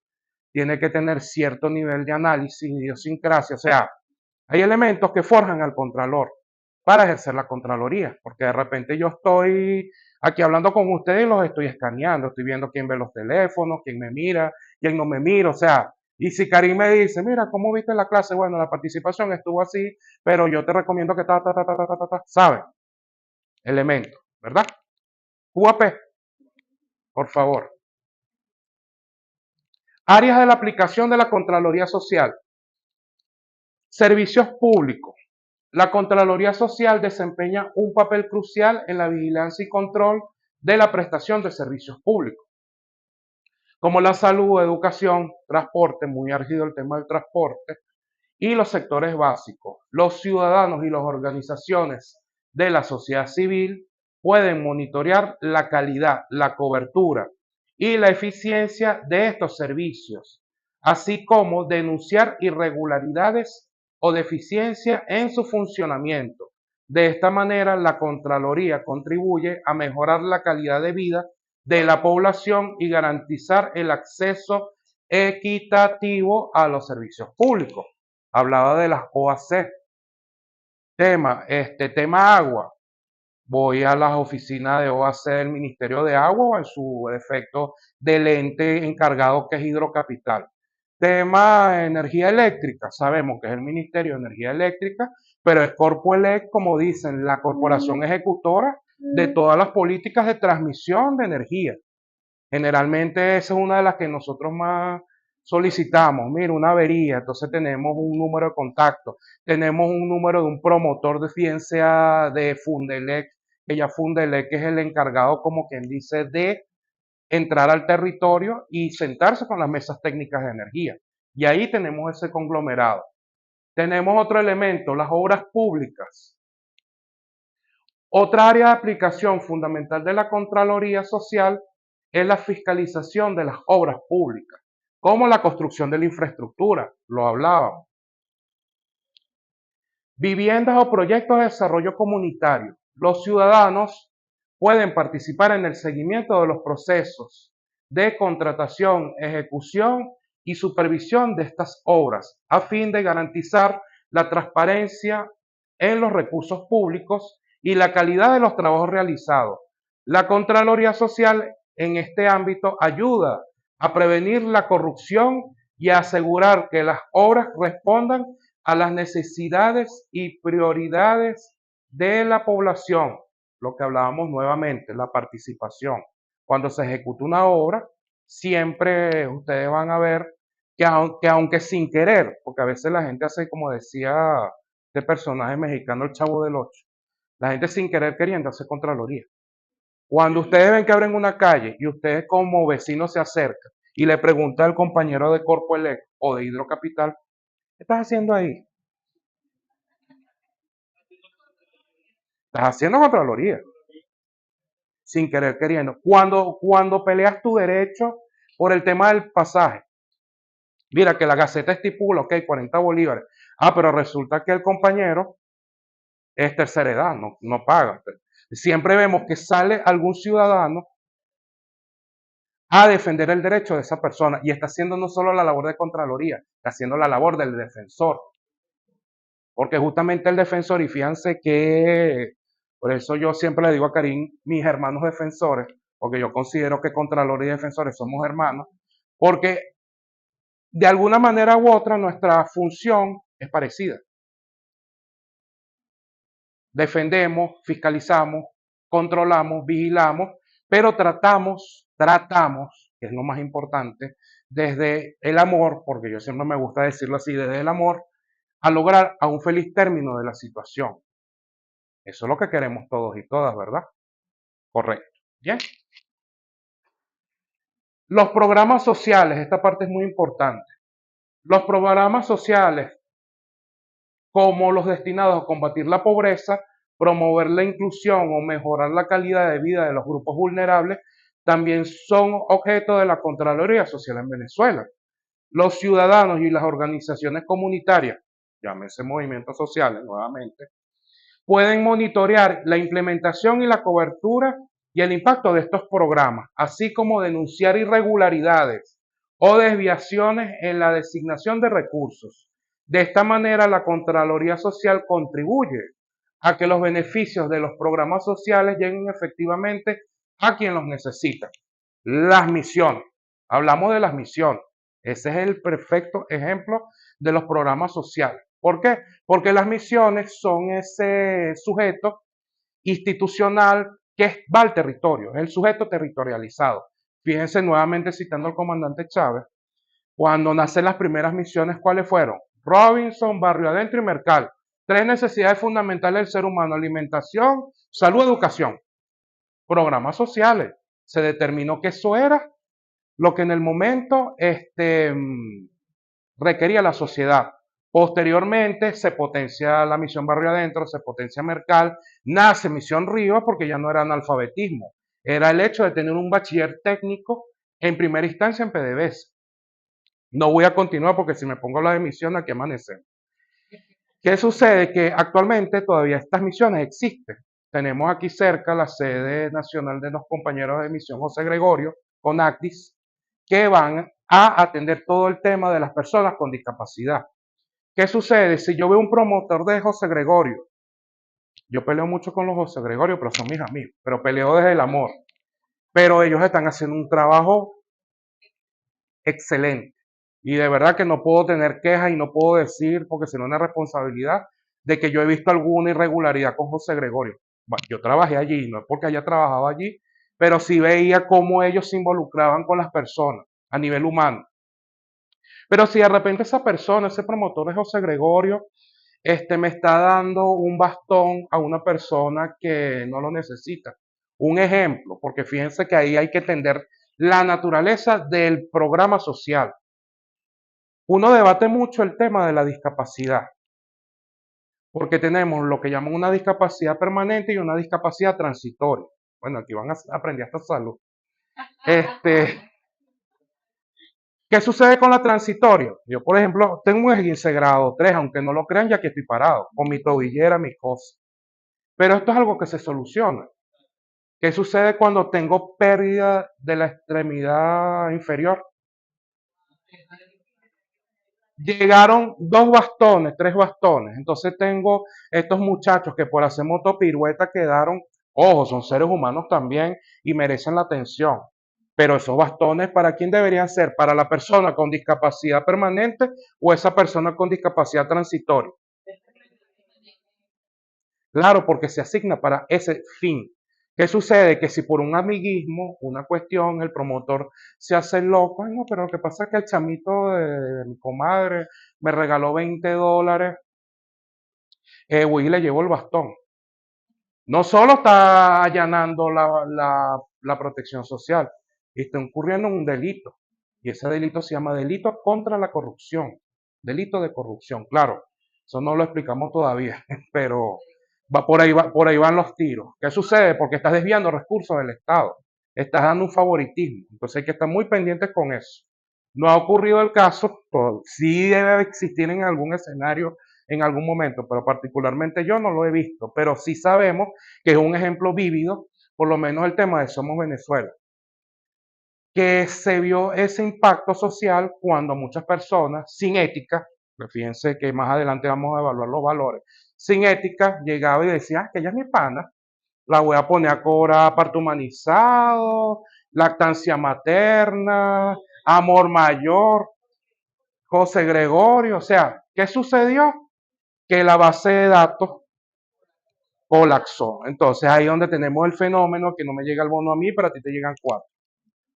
tiene que tener cierto nivel de análisis, idiosincrasia, o sea, hay elementos que forjan al contralor para ejercer la contraloría, porque de repente yo estoy aquí hablando con ustedes y los estoy escaneando, estoy viendo quién ve los teléfonos, quién me mira, quién no me mira, o sea, y si Karim me dice, mira, ¿cómo viste la clase? Bueno, la participación estuvo así, pero yo te recomiendo que ¿saben? Elementos, ¿verdad? UAP, por favor. Áreas de la aplicación de la Contraloría Social. Servicios públicos. La Contraloría Social desempeña un papel crucial en la vigilancia y control de la prestación de servicios públicos, como la salud, educación, transporte, muy álgido el tema del transporte, y los sectores básicos. Los ciudadanos y las organizaciones de la sociedad civil pueden monitorear la calidad, la cobertura y la eficiencia de estos servicios, así como denunciar irregularidades o deficiencias en su funcionamiento. De esta manera, la Contraloría contribuye a mejorar la calidad de vida de la población y garantizar el acceso equitativo a los servicios públicos. Hablaba de las OAC. Tema agua. Voy a las oficinas de OAC del Ministerio de Agua o en su defecto del ente encargado que es Hidrocapital. Tema energía eléctrica. Sabemos que es el Ministerio de Energía Eléctrica, pero es Corpoelec, como dicen, la corporación ejecutora de todas las políticas de transmisión de energía. Generalmente esa es una de las que nosotros más solicitamos. Mira, una avería, entonces tenemos un número de contacto, tenemos un número de un promotor de ciencia de Fundelec, que ya Fundelec es el encargado, como quien dice, de entrar al territorio y sentarse con las mesas técnicas de energía. Y ahí tenemos ese conglomerado. Tenemos otro elemento, las obras públicas. Otra área de aplicación fundamental de la Contraloría Social es la fiscalización de las obras públicas, como la construcción de la infraestructura, lo hablábamos. Viviendas o proyectos de desarrollo comunitario. Los ciudadanos pueden participar en el seguimiento de los procesos de contratación, ejecución y supervisión de estas obras, a fin de garantizar la transparencia en los recursos públicos y la calidad de los trabajos realizados. La Contraloría Social en este ámbito ayuda a prevenir la corrupción y a asegurar que las obras respondan a las necesidades y prioridades de la población. Lo que hablábamos nuevamente, la participación. Cuando se ejecuta una obra, siempre ustedes van a ver que aunque sin querer, porque a veces la gente hace, como decía este personaje mexicano, el Chavo del Ocho, la gente sin querer queriendo hace Contraloría. Cuando ustedes ven que abren una calle y ustedes como vecinos se acercan y le preguntan al compañero de Corpoelec o de Hidrocapital, ¿qué estás haciendo ahí? Estás haciendo Contraloría, sin querer queriendo. Cuando peleas tu derecho por el tema del pasaje, mira que la Gaceta estipula, ok, 40 bolívares. Ah, pero resulta que el compañero es tercera edad, no paga. Siempre vemos que sale algún ciudadano a defender el derecho de esa persona y está haciendo no solo la labor de Contraloría, está haciendo la labor del defensor. Porque justamente el defensor, y fíjense que por eso yo siempre le digo a Karim, mis hermanos defensores, porque yo considero que Contralor y defensores somos hermanos, porque de alguna manera u otra nuestra función es parecida. Defendemos, fiscalizamos, controlamos, vigilamos, pero tratamos, que es lo más importante, desde el amor, porque yo siempre me gusta decirlo así, desde el amor, a lograr a un feliz término de la situación. Eso es lo que queremos todos y todas, ¿verdad? Correcto. Bien. Los programas sociales, esta parte es muy importante. Los programas sociales, como los destinados a combatir la pobreza, promover la inclusión o mejorar la calidad de vida de los grupos vulnerables, también son objeto de la Contraloría Social en Venezuela. Los ciudadanos y las organizaciones comunitarias, llámese movimientos sociales nuevamente, pueden monitorear la implementación y la cobertura y el impacto de estos programas, así como denunciar irregularidades o desviaciones en la designación de recursos. De esta manera, la Contraloría Social contribuye a que los beneficios de los programas sociales lleguen efectivamente a quien los necesita. Las misiones. Hablamos de las misiones. Ese es el perfecto ejemplo de los programas sociales. ¿Por qué? Porque las misiones son ese sujeto institucional que va al territorio, es el sujeto territorializado. Fíjense nuevamente citando al comandante Chávez, cuando nacen las primeras misiones, ¿cuáles fueron? Robinson, Barrio Adentro y Mercal. 3 necesidades fundamentales del ser humano: alimentación, salud, educación. Programas sociales. Se determinó que eso era lo que en el momento requería la sociedad. Posteriormente se potencia la misión Barrio Adentro, se potencia Mercal, nace Misión Río porque ya no era analfabetismo, era el hecho de tener un bachiller técnico en primera instancia en PDVSA. No voy a continuar porque si me pongo a hablar de misiones aquí amanecemos. ¿Qué sucede? Que actualmente todavía estas misiones existen. Tenemos aquí cerca la sede nacional de los compañeros de misión José Gregorio, con ACDIS, que van a atender todo el tema de las personas con discapacidad. ¿Qué sucede? Si yo veo un promotor de José Gregorio, yo peleo mucho con los José Gregorio, pero son mis amigos, pero peleo desde el amor. Pero ellos están haciendo un trabajo excelente. Y de verdad que no puedo tener quejas y no puedo decir, porque si no es una responsabilidad, de que yo he visto alguna irregularidad con José Gregorio. Bueno, yo trabajé allí, no es porque haya trabajado allí pero sí veía cómo ellos se involucraban con las personas a nivel humano. Pero si de repente esa persona, ese promotor de José Gregorio, me está dando un bastón a una persona que no lo necesita. Un ejemplo, porque fíjense que ahí hay que entender la naturaleza del programa social. Uno debate mucho el tema de la discapacidad, porque tenemos lo que llaman una discapacidad permanente y una discapacidad transitoria. Bueno, aquí van a aprender hasta salud. ¿Qué sucede con la transitoria? Yo, por ejemplo, tengo un esguince grado 3, aunque no lo crean, ya que estoy parado, con mi tobillera, mi cosa. Pero esto es algo que se soluciona. ¿Qué sucede cuando tengo pérdida de la extremidad inferior? Llegaron 2 bastones, 3 bastones. Entonces tengo estos muchachos que por hacer motopirueta quedaron, ojo, son seres humanos también y merecen la atención. Pero esos bastones, ¿para quién deberían ser? ¿Para la persona con discapacidad permanente o esa persona con discapacidad transitoria? Claro, porque se asigna para ese fin. ¿Qué sucede? Que si por un amiguismo, una cuestión, el promotor se hace el loco, ay no, pero lo que pasa es que el chamito de mi comadre me regaló $20, voy y le llevo el bastón. No solo está allanando la protección social, está incurriendo en un delito. Y ese delito se llama delito contra la corrupción. Delito de corrupción, claro. Eso no lo explicamos todavía, pero por ahí van los tiros. ¿Qué sucede? Porque estás desviando recursos del Estado. Estás dando un favoritismo. Entonces hay que estar muy pendientes con eso. No ha ocurrido el caso, sí debe existir en algún escenario, en algún momento, pero particularmente yo no lo he visto. Pero sí sabemos que es un ejemplo vívido, por lo menos el tema de Somos Venezuela, que se vio ese impacto social cuando muchas personas sin ética, pues fíjense que más adelante vamos a evaluar los valores, sin ética llegaba y decía, que ella es mi pana, la voy a poner a cobrar parto humanizado, lactancia materna, amor mayor, José Gregorio, o sea, ¿qué sucedió? Que la base de datos colapsó. Entonces ahí es donde tenemos el fenómeno que no me llega el bono a mí, pero a ti te llegan 4.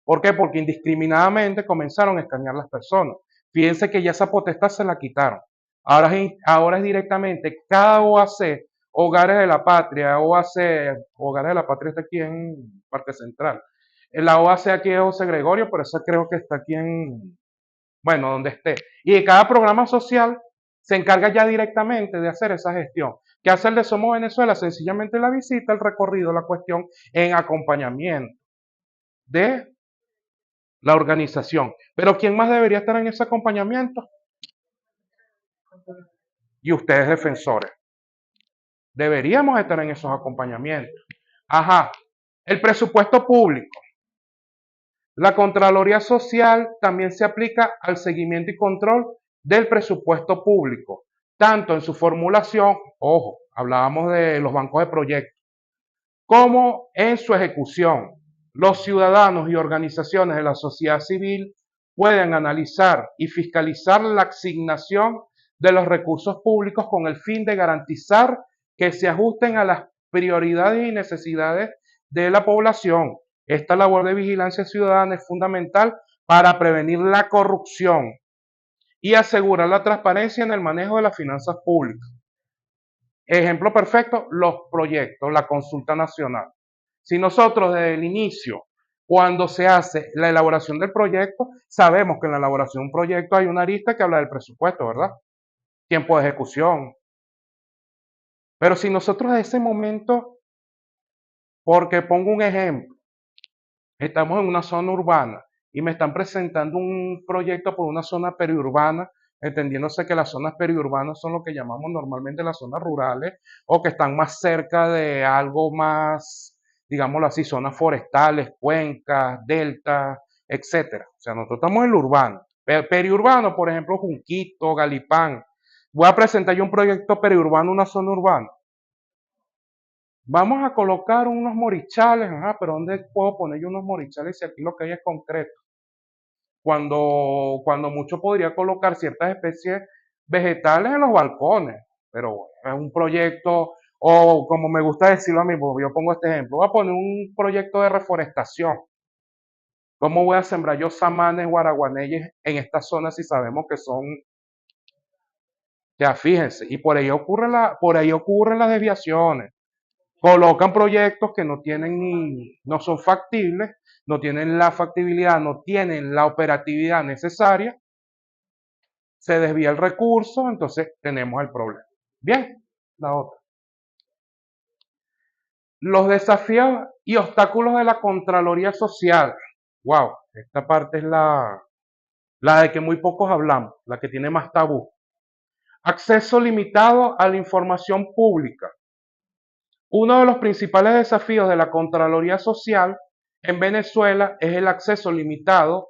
¿Por qué? Porque indiscriminadamente comenzaron a escanear las personas. Fíjense que ya esa potestad se la quitaron. Ahora es directamente cada OAC, Hogares de la Patria, OAC, Hogares de la Patria está aquí en Parque Central. La OAC aquí es José Gregorio, pero esa creo que está aquí en, bueno, donde esté. Y de cada programa social se encarga ya directamente de hacer esa gestión. ¿Qué hace el de Somos Venezuela? Sencillamente la visita, el recorrido, la cuestión en acompañamiento de la organización. Pero ¿quién más debería estar en ese acompañamiento? Y ustedes, defensores. Deberíamos estar en esos acompañamientos. Ajá. El presupuesto público. La Contraloría Social también se aplica al seguimiento y control del presupuesto público, tanto en su formulación, ojo, hablábamos de los bancos de proyectos, como en su ejecución. Los ciudadanos y organizaciones de la sociedad civil pueden analizar y fiscalizar la asignación de los recursos públicos con el fin de garantizar que se ajusten a las prioridades y necesidades de la población. Esta labor de vigilancia ciudadana es fundamental para prevenir la corrupción y asegurar la transparencia en el manejo de las finanzas públicas. Ejemplo perfecto, los proyectos, la consulta nacional. Si nosotros desde el inicio, cuando se hace la elaboración del proyecto, sabemos que en la elaboración de un proyecto hay una arista que habla del presupuesto, ¿verdad? Tiempo de ejecución. Pero si nosotros en ese momento, porque pongo un ejemplo, estamos en una zona urbana y me están presentando un proyecto por una zona periurbana, entendiéndose que las zonas periurbanas son lo que llamamos normalmente las zonas rurales o que están más cerca de algo más, digámoslo así, zonas forestales, cuencas, deltas, etcétera. O sea, nosotros estamos en lo urbano. Periurbano, por ejemplo, Junquito, Galipán. Voy a presentar yo un proyecto periurbano, una zona urbana. Vamos a colocar unos morichales, pero ¿dónde puedo poner yo unos morichales si aquí lo que hay es concreto? Cuando mucho podría colocar ciertas especies vegetales en los balcones, pero es un proyecto O como me gusta decirlo a mí, porque yo pongo este ejemplo, voy a poner un proyecto de reforestación. ¿Cómo voy a sembrar yo samanes, guaraguaneyes en esta zona si sabemos que son, ya fíjense, y por ahí ocurren las desviaciones. Colocan proyectos que no tienen no son factibles, no tienen la factibilidad, no tienen la operatividad necesaria, se desvía el recurso, entonces tenemos el problema. Bien, la otra. Los desafíos y obstáculos de la Contraloría Social. Wow, esta parte es la de que muy pocos hablamos, la que tiene más tabú. Acceso limitado a la información pública. Uno de los principales desafíos de la Contraloría Social en Venezuela es el acceso limitado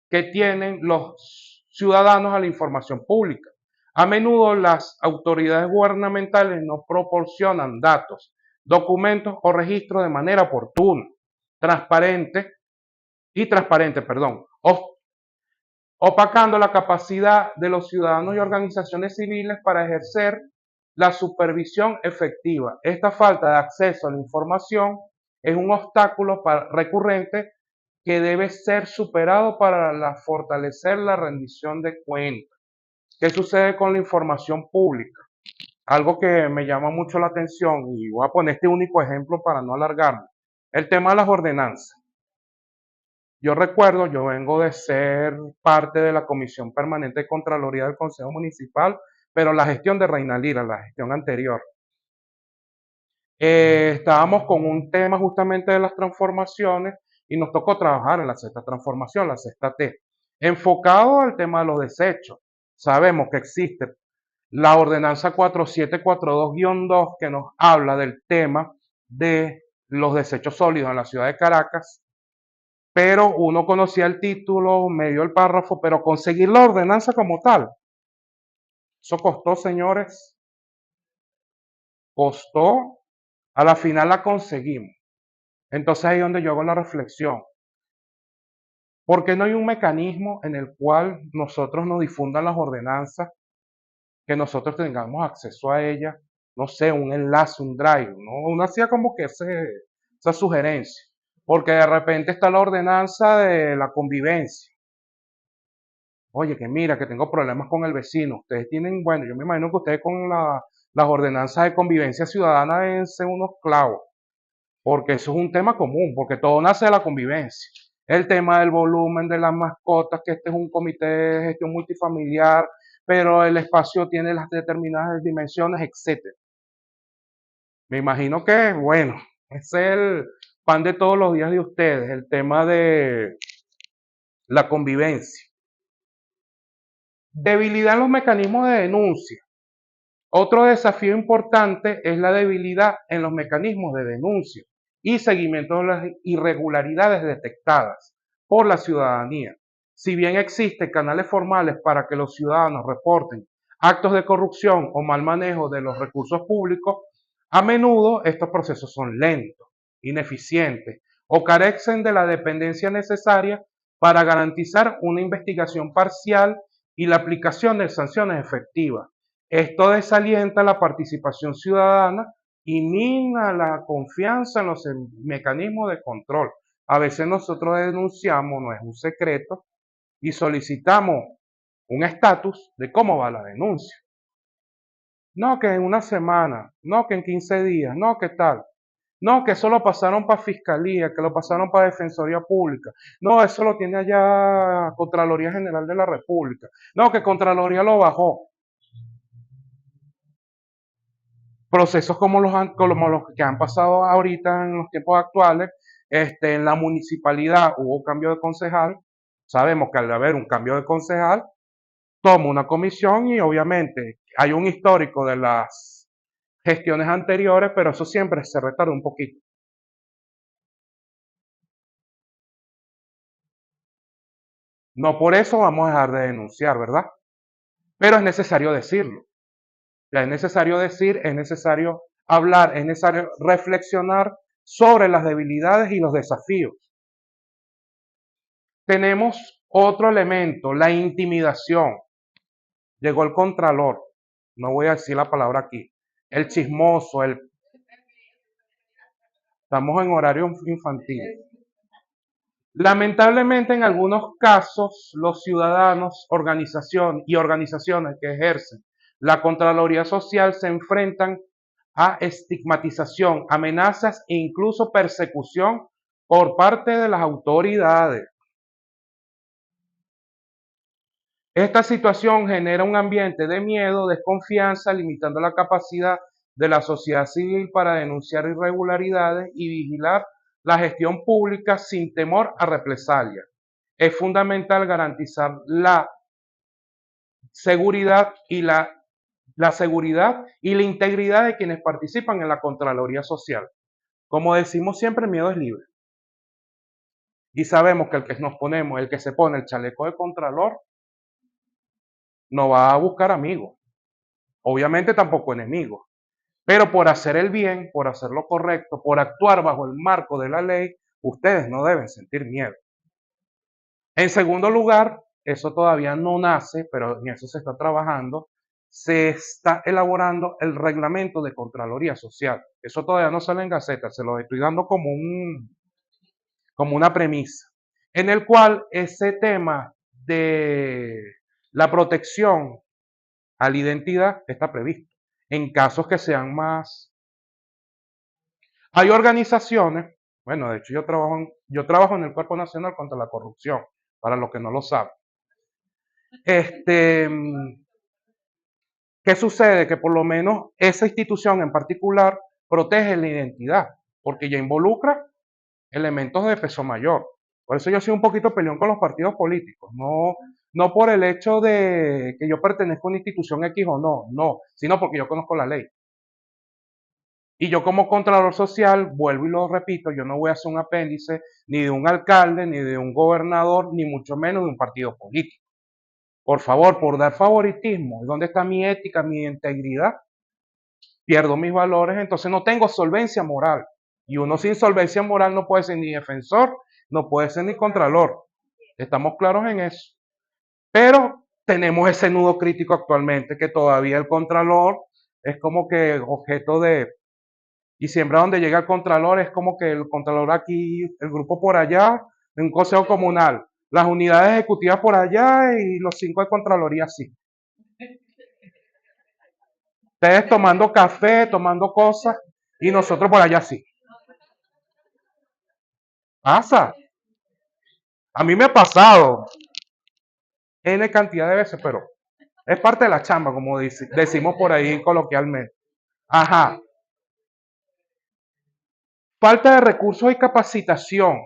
que tienen los ciudadanos a la información pública. A menudo las autoridades gubernamentales no proporcionan datos, documentos o registros de manera oportuna, transparente, opacando la capacidad de los ciudadanos y organizaciones civiles para ejercer la supervisión efectiva. Esta falta de acceso a la información es un obstáculo recurrente que debe ser superado para fortalecer la rendición de cuentas. ¿Qué sucede con la información pública? Algo que me llama mucho la atención, y voy a poner este único ejemplo para no alargarme, el tema de las ordenanzas. Yo recuerdo, yo vengo de ser parte de la Comisión Permanente de Contraloría del Consejo Municipal, pero la gestión de Reina Lira, la gestión anterior. Estábamos con un tema justamente de las transformaciones y nos tocó trabajar en la sexta transformación, la sexta T, enfocado al tema de los desechos. Sabemos que existe la ordenanza 4742-2 que nos habla del tema de los desechos sólidos en la ciudad de Caracas, pero uno conocía el título, medio el párrafo, pero conseguir la ordenanza como tal, eso costó, señores, costó, a la final la conseguimos. Entonces ahí es donde yo hago la reflexión. ¿Por qué no hay un mecanismo en el cual nosotros nos difundan las ordenanzas, que nosotros tengamos acceso a ellas? No sé, un enlace, un drive, ¿no? Uno hacía como que esa sugerencia, porque de repente está la ordenanza de la convivencia. Oye, que mira, que tengo problemas con el vecino. Ustedes tienen, bueno, yo me imagino que ustedes con las ordenanzas de convivencia ciudadana deben ser unos clavos, porque eso es un tema común, porque todo nace de la convivencia. El tema del volumen de las mascotas, que este es un comité de gestión multifamiliar, pero el espacio tiene las determinadas dimensiones, etcétera. Me imagino que, bueno, ese es el pan de todos los días de ustedes, el tema de la convivencia. Debilidad en los mecanismos de denuncia. Otro desafío importante es la debilidad en los mecanismos de denuncia y seguimiento de las irregularidades detectadas por la ciudadanía. Si bien existen canales formales para que los ciudadanos reporten actos de corrupción o mal manejo de los recursos públicos, a menudo estos procesos son lentos, ineficientes o carecen de la dependencia necesaria para garantizar una investigación parcial y la aplicación de sanciones efectivas. Esto desalienta la participación ciudadana y mina la confianza en los mecanismos de control. A veces nosotros denunciamos, no es un secreto, y solicitamos un estatus de cómo va la denuncia. No, que en una semana, no, que en 15 días, no, que tal. No, que eso lo pasaron para Fiscalía, que lo pasaron para Defensoría Pública. No, eso lo tiene allá Contraloría General de la República. No, que Contraloría lo bajó. Procesos como los que han pasado ahorita en los tiempos actuales, en la municipalidad hubo cambio de concejal. Sabemos que al haber un cambio de concejal, toma una comisión y obviamente hay un histórico de las gestiones anteriores, pero eso siempre se retarda un poquito. No por eso vamos a dejar de denunciar, ¿verdad? Pero es necesario decirlo. Ya es necesario decir, es necesario hablar, es necesario reflexionar sobre las debilidades y los desafíos. Tenemos otro elemento, la intimidación. Llegó el contralor, no voy a decir la palabra aquí, el chismoso, Estamos en horario infantil. Lamentablemente, en algunos casos, los ciudadanos, organizaciones que ejercen la Contraloría Social se enfrentan a estigmatización, amenazas e incluso persecución por parte de las autoridades. Esta situación genera un ambiente de miedo, desconfianza, limitando la capacidad de la sociedad civil para denunciar irregularidades y vigilar la gestión pública sin temor a represalias. Es fundamental garantizar la seguridad y la seguridad y la integridad de quienes participan en la Contraloría Social. Como decimos siempre, el miedo es libre. Y sabemos que el que se pone el chaleco de Contralor, no va a buscar amigos. Obviamente tampoco enemigos. Pero por hacer el bien, por hacer lo correcto, por actuar bajo el marco de la ley, ustedes no deben sentir miedo. En segundo lugar, eso todavía no nace, pero en eso se está trabajando, se está elaborando el reglamento de Contraloría Social. Eso todavía no sale en Gaceta, se lo estoy dando como una premisa, en el cual ese tema de la protección a la identidad está previsto. En casos que sean más... Hay organizaciones, bueno, de hecho yo trabajo en el Cuerpo Nacional contra la Corrupción, para los que no lo saben. ¿Qué sucede? Que por lo menos esa institución en particular protege la identidad, porque ya involucra elementos de peso mayor. Por eso yo soy un poquito peleón con los partidos políticos, no por el hecho de que yo pertenezco a una institución X o no, sino porque yo conozco la ley. Y yo como Contralor Social, vuelvo y lo repito, yo no voy a ser un apéndice ni de un alcalde, ni de un gobernador, ni mucho menos de un partido político. Por favor, por dar favoritismo, ¿dónde está mi ética, mi integridad? Pierdo mis valores, entonces no tengo solvencia moral. Y uno sin solvencia moral no puede ser ni defensor, no puede ser ni contralor. Estamos claros en eso. Pero tenemos ese nudo crítico actualmente, que todavía el contralor es como que objeto de... Y siempre a donde llega el contralor es como que el contralor aquí, el grupo por allá, en un consejo comunal, las unidades ejecutivas por allá y los 5 de Contraloría sí. Ustedes tomando café, tomando cosas y nosotros por allá sí. Pasa. A mí me ha pasado N cantidad de veces, pero es parte de la chamba, como decimos por ahí coloquialmente. Ajá. Falta de recursos y capacitación.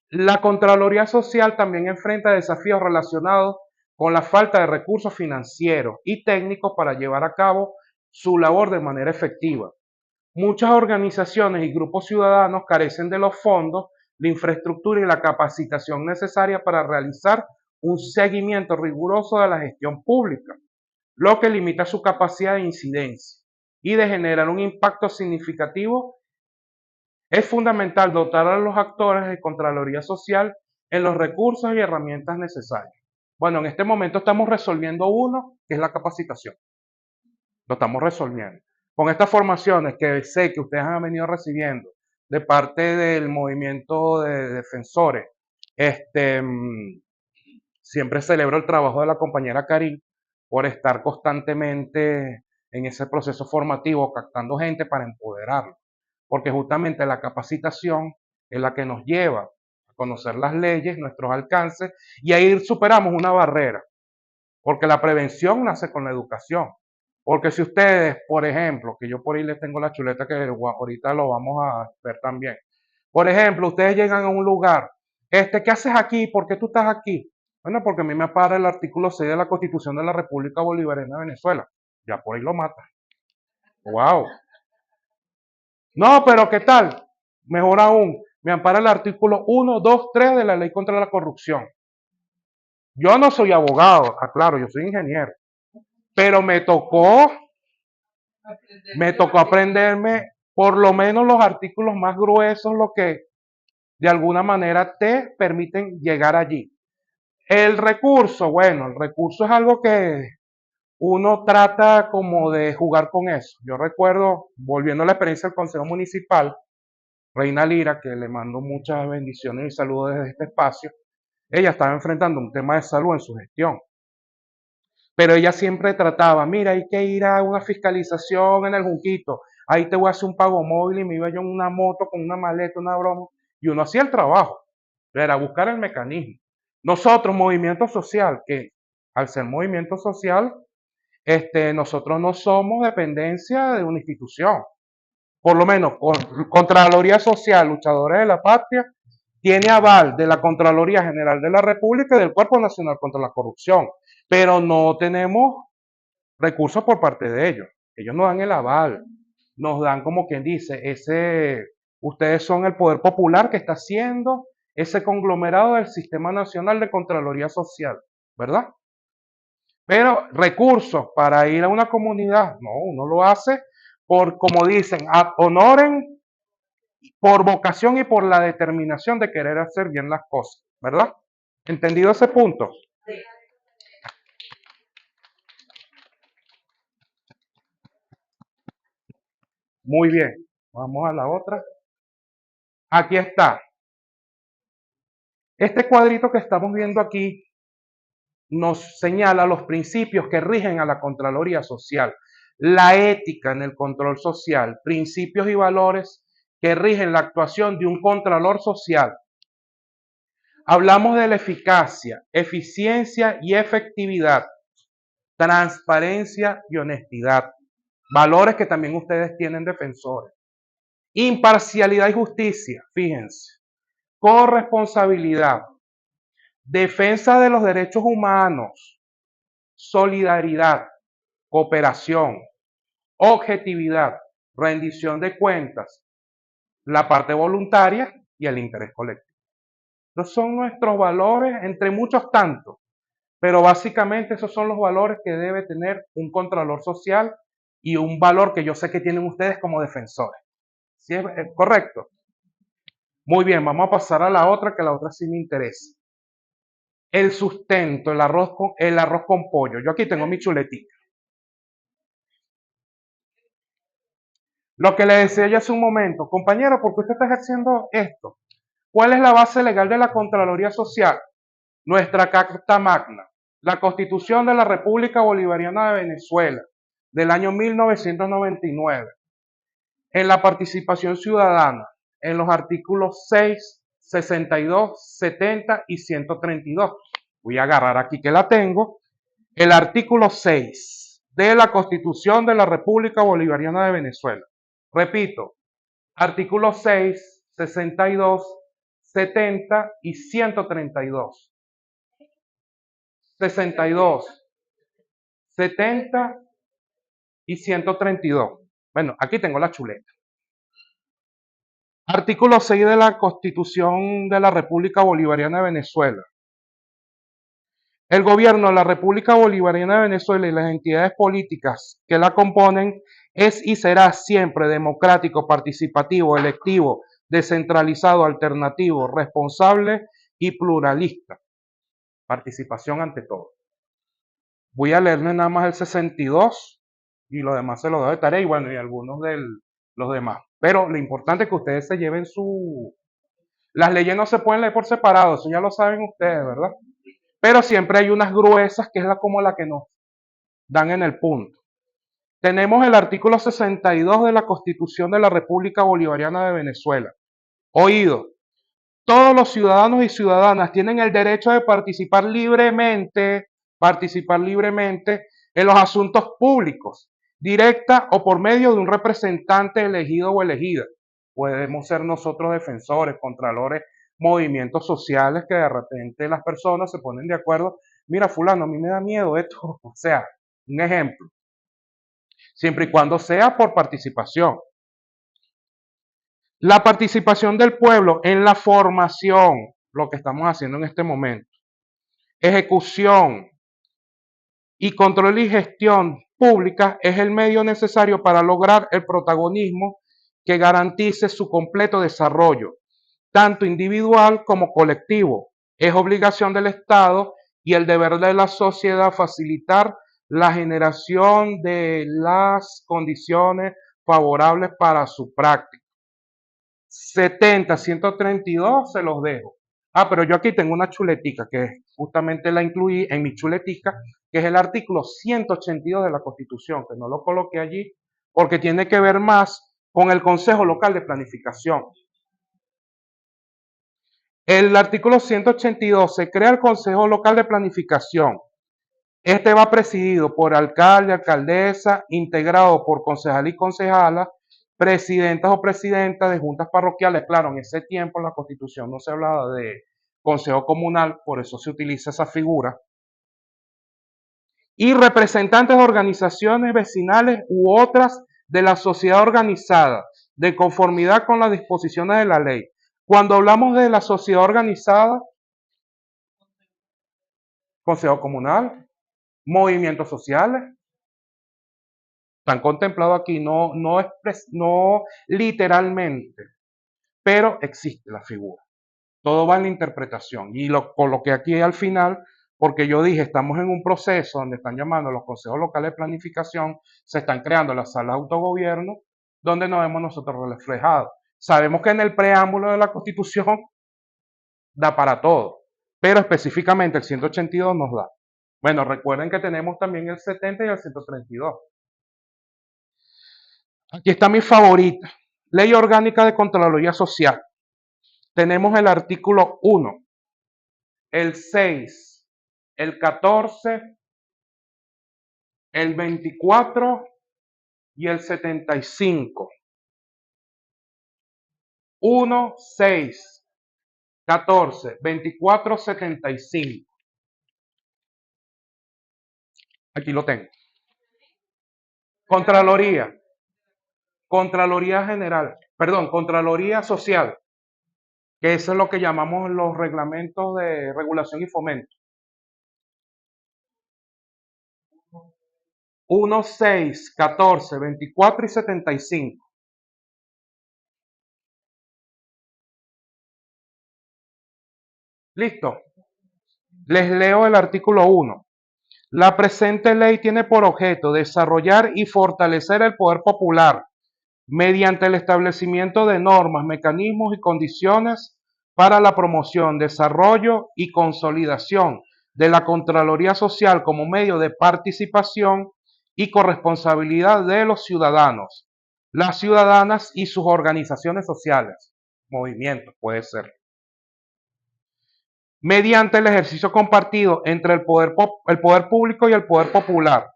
La Contraloría Social también enfrenta desafíos relacionados con la falta de recursos financieros y técnicos para llevar a cabo su labor de manera efectiva. Muchas organizaciones y grupos ciudadanos carecen de los fondos, la infraestructura y la capacitación necesaria para realizar un seguimiento riguroso de la gestión pública, lo que limita su capacidad de incidencia y de generar un impacto significativo. Es fundamental dotar a los actores de Contraloría Social en los recursos y herramientas necesarias. Bueno, en este momento estamos resolviendo uno, que es la capacitación. Lo estamos resolviendo. Con estas formaciones que sé que ustedes han venido recibiendo de parte del movimiento de defensores, siempre celebro el trabajo de la compañera Karin por estar constantemente en ese proceso formativo, captando gente para empoderarlo. Porque justamente la capacitación es la que nos lleva a conocer las leyes, nuestros alcances, y ahí superamos una barrera. Porque la prevención nace con la educación. Porque si ustedes, por ejemplo, que yo por ahí les tengo la chuleta que ahorita lo vamos a ver también. Por ejemplo, ustedes llegan a un lugar, ¿qué haces aquí? ¿Por qué tú estás aquí? Bueno, porque a mí me para el artículo 6 de la Constitución de la República Bolivariana de Venezuela. Ya por ahí lo mata. ¡Wow! No, pero ¿qué tal? Mejor aún, me ampara el artículo 1, 2, 3 de la Ley contra la Corrupción. Yo no soy abogado, aclaro, yo soy ingeniero. Pero me tocó aprenderme por lo menos los artículos más gruesos, lo que de alguna manera te permiten llegar allí. El recurso, bueno, el recurso es algo que uno trata como de jugar con eso. Yo recuerdo, volviendo a la experiencia del Consejo Municipal, Reina Lira, que le mando muchas bendiciones y saludos desde este espacio, ella estaba enfrentando un tema de salud en su gestión. Pero ella siempre trataba, mira, hay que ir a una fiscalización en el Junquito, ahí te voy a hacer un pago móvil y me iba yo en una moto con una maleta, una broma, y uno hacía el trabajo, era buscar el mecanismo. Nosotros, movimiento social, que al ser movimiento social, nosotros no somos dependencia de una institución. Por lo menos, Contraloría Social, Luchadores de la Patria, tiene aval de la Contraloría General de la República y del Cuerpo Nacional contra la Corrupción, pero no tenemos recursos por parte de ellos. Ellos nos dan el aval, nos dan como quien dice, ustedes son el poder popular que está haciendo ese conglomerado del Sistema Nacional de Contraloría Social, ¿verdad? Pero recursos para ir a una comunidad, no, uno lo hace por, como dicen, ad honorem, por vocación y por la determinación de querer hacer bien las cosas, ¿verdad? ¿Entendido ese punto? Muy bien, vamos a la otra. Aquí está. Este cuadrito que estamos viendo aquí nos señala los principios que rigen a la Contraloría Social, la ética en el control social, principios y valores que rigen la actuación de un Contralor Social. Hablamos de la eficacia, eficiencia y efectividad, transparencia y honestidad, valores que también ustedes tienen defensores. Imparcialidad y justicia, fíjense, corresponsabilidad, defensa de los derechos humanos, solidaridad, cooperación, objetividad, rendición de cuentas, la parte voluntaria y el interés colectivo. Esos son nuestros valores, entre muchos tantos, pero básicamente esos son los valores que debe tener un contralor social y un valor que yo sé que tienen ustedes como defensores. ¿Sí es correcto? Muy bien, vamos a pasar a la otra, que la otra sí me interesa. El sustento, el arroz con pollo. Yo aquí tengo mi chuletita. Lo que le decía yo hace un momento, compañero, ¿por qué usted está ejerciendo esto? ¿Cuál es la base legal de la Contraloría Social? Nuestra Carta Magna, la Constitución de la República Bolivariana de Venezuela, del año 1999. En la participación ciudadana, en los artículos 6, 62, 70 y 132. Voy a agarrar aquí que la tengo. El artículo 6 de la Constitución de la República Bolivariana de Venezuela. Repito, artículos 6, 62, 70 y 132. 62, 70 y 132. Bueno, aquí tengo la chuleta. Artículo 6 de la Constitución de la República Bolivariana de Venezuela. El gobierno de la República Bolivariana de Venezuela y las entidades políticas que la componen es y será siempre democrático, participativo, electivo, descentralizado, alternativo, responsable y pluralista. Participación ante todo. Voy a leerme nada más el 62 y lo demás se lo doy de tarea y bueno, y algunos de los demás. Pero lo importante es que ustedes se lleven su... Las leyes no se pueden leer por separado, eso ya lo saben ustedes, ¿verdad? Pero siempre hay unas gruesas que es como la que nos dan en el punto. Tenemos el artículo 62 de la Constitución de la República Bolivariana de Venezuela. Oído, todos los ciudadanos y ciudadanas tienen el derecho de participar libremente en los asuntos públicos, directa o por medio de un representante elegido o elegida. Podemos ser nosotros defensores, contralores, movimientos sociales que de repente las personas se ponen de acuerdo. Mira, fulano, a mí me da miedo esto. O sea, un ejemplo. Siempre y cuando sea por participación. La participación del pueblo en la formación, lo que estamos haciendo en este momento. Ejecución y control y gestión pública es el medio necesario para lograr el protagonismo que garantice su completo desarrollo, tanto individual como colectivo. Es obligación del Estado y el deber de la sociedad facilitar la generación de las condiciones favorables para su práctica. 70, 132 se los dejo. Ah, pero yo aquí tengo una chuletica que justamente la incluí en mi chuletica, que es el artículo 182 de la Constitución, que no lo coloqué allí porque tiene que ver más con el Consejo Local de Planificación. El artículo 182 se crea el Consejo Local de Planificación. Este va presidido por alcalde, alcaldesa, integrado por concejal y concejala, presidentas o presidentas de juntas parroquiales. Claro, en ese tiempo en la Constitución no se hablaba de consejo comunal, por eso se utiliza esa figura. Y representantes de organizaciones vecinales u otras de la sociedad organizada, de conformidad con las disposiciones de la ley. Cuando hablamos de la sociedad organizada, consejo comunal, movimientos sociales, están contemplados aquí, no literalmente, pero existe la figura. Todo va en la interpretación. Y lo coloqué aquí al final porque yo dije, estamos en un proceso donde están llamando a los consejos locales de planificación, se están creando las salas de autogobierno, donde nos vemos nosotros reflejados. Sabemos que en el preámbulo de la Constitución da para todo, pero específicamente el 182 nos da. Bueno, recuerden que tenemos también el 70 y el 132. Aquí está mi favorita, Ley Orgánica de Contraloría Social. Tenemos el artículo 1, el 6, el 14, el 24 y el 75. 1, 6, 14, 24, 75. Aquí lo tengo. Contraloría. Contraloría General. Perdón, Contraloría Social. Que eso es lo que llamamos los reglamentos de regulación y fomento. 1, 6, 14, 24 y 75. Listo. Les leo el artículo 1. La presente ley tiene por objeto desarrollar y fortalecer el poder popular mediante el establecimiento de normas, mecanismos y condiciones para la promoción, desarrollo y consolidación de la Contraloría Social como medio de participación y corresponsabilidad de los ciudadanos, las ciudadanas y sus organizaciones sociales, movimientos puede ser, mediante el ejercicio compartido entre el poder público y el poder popular,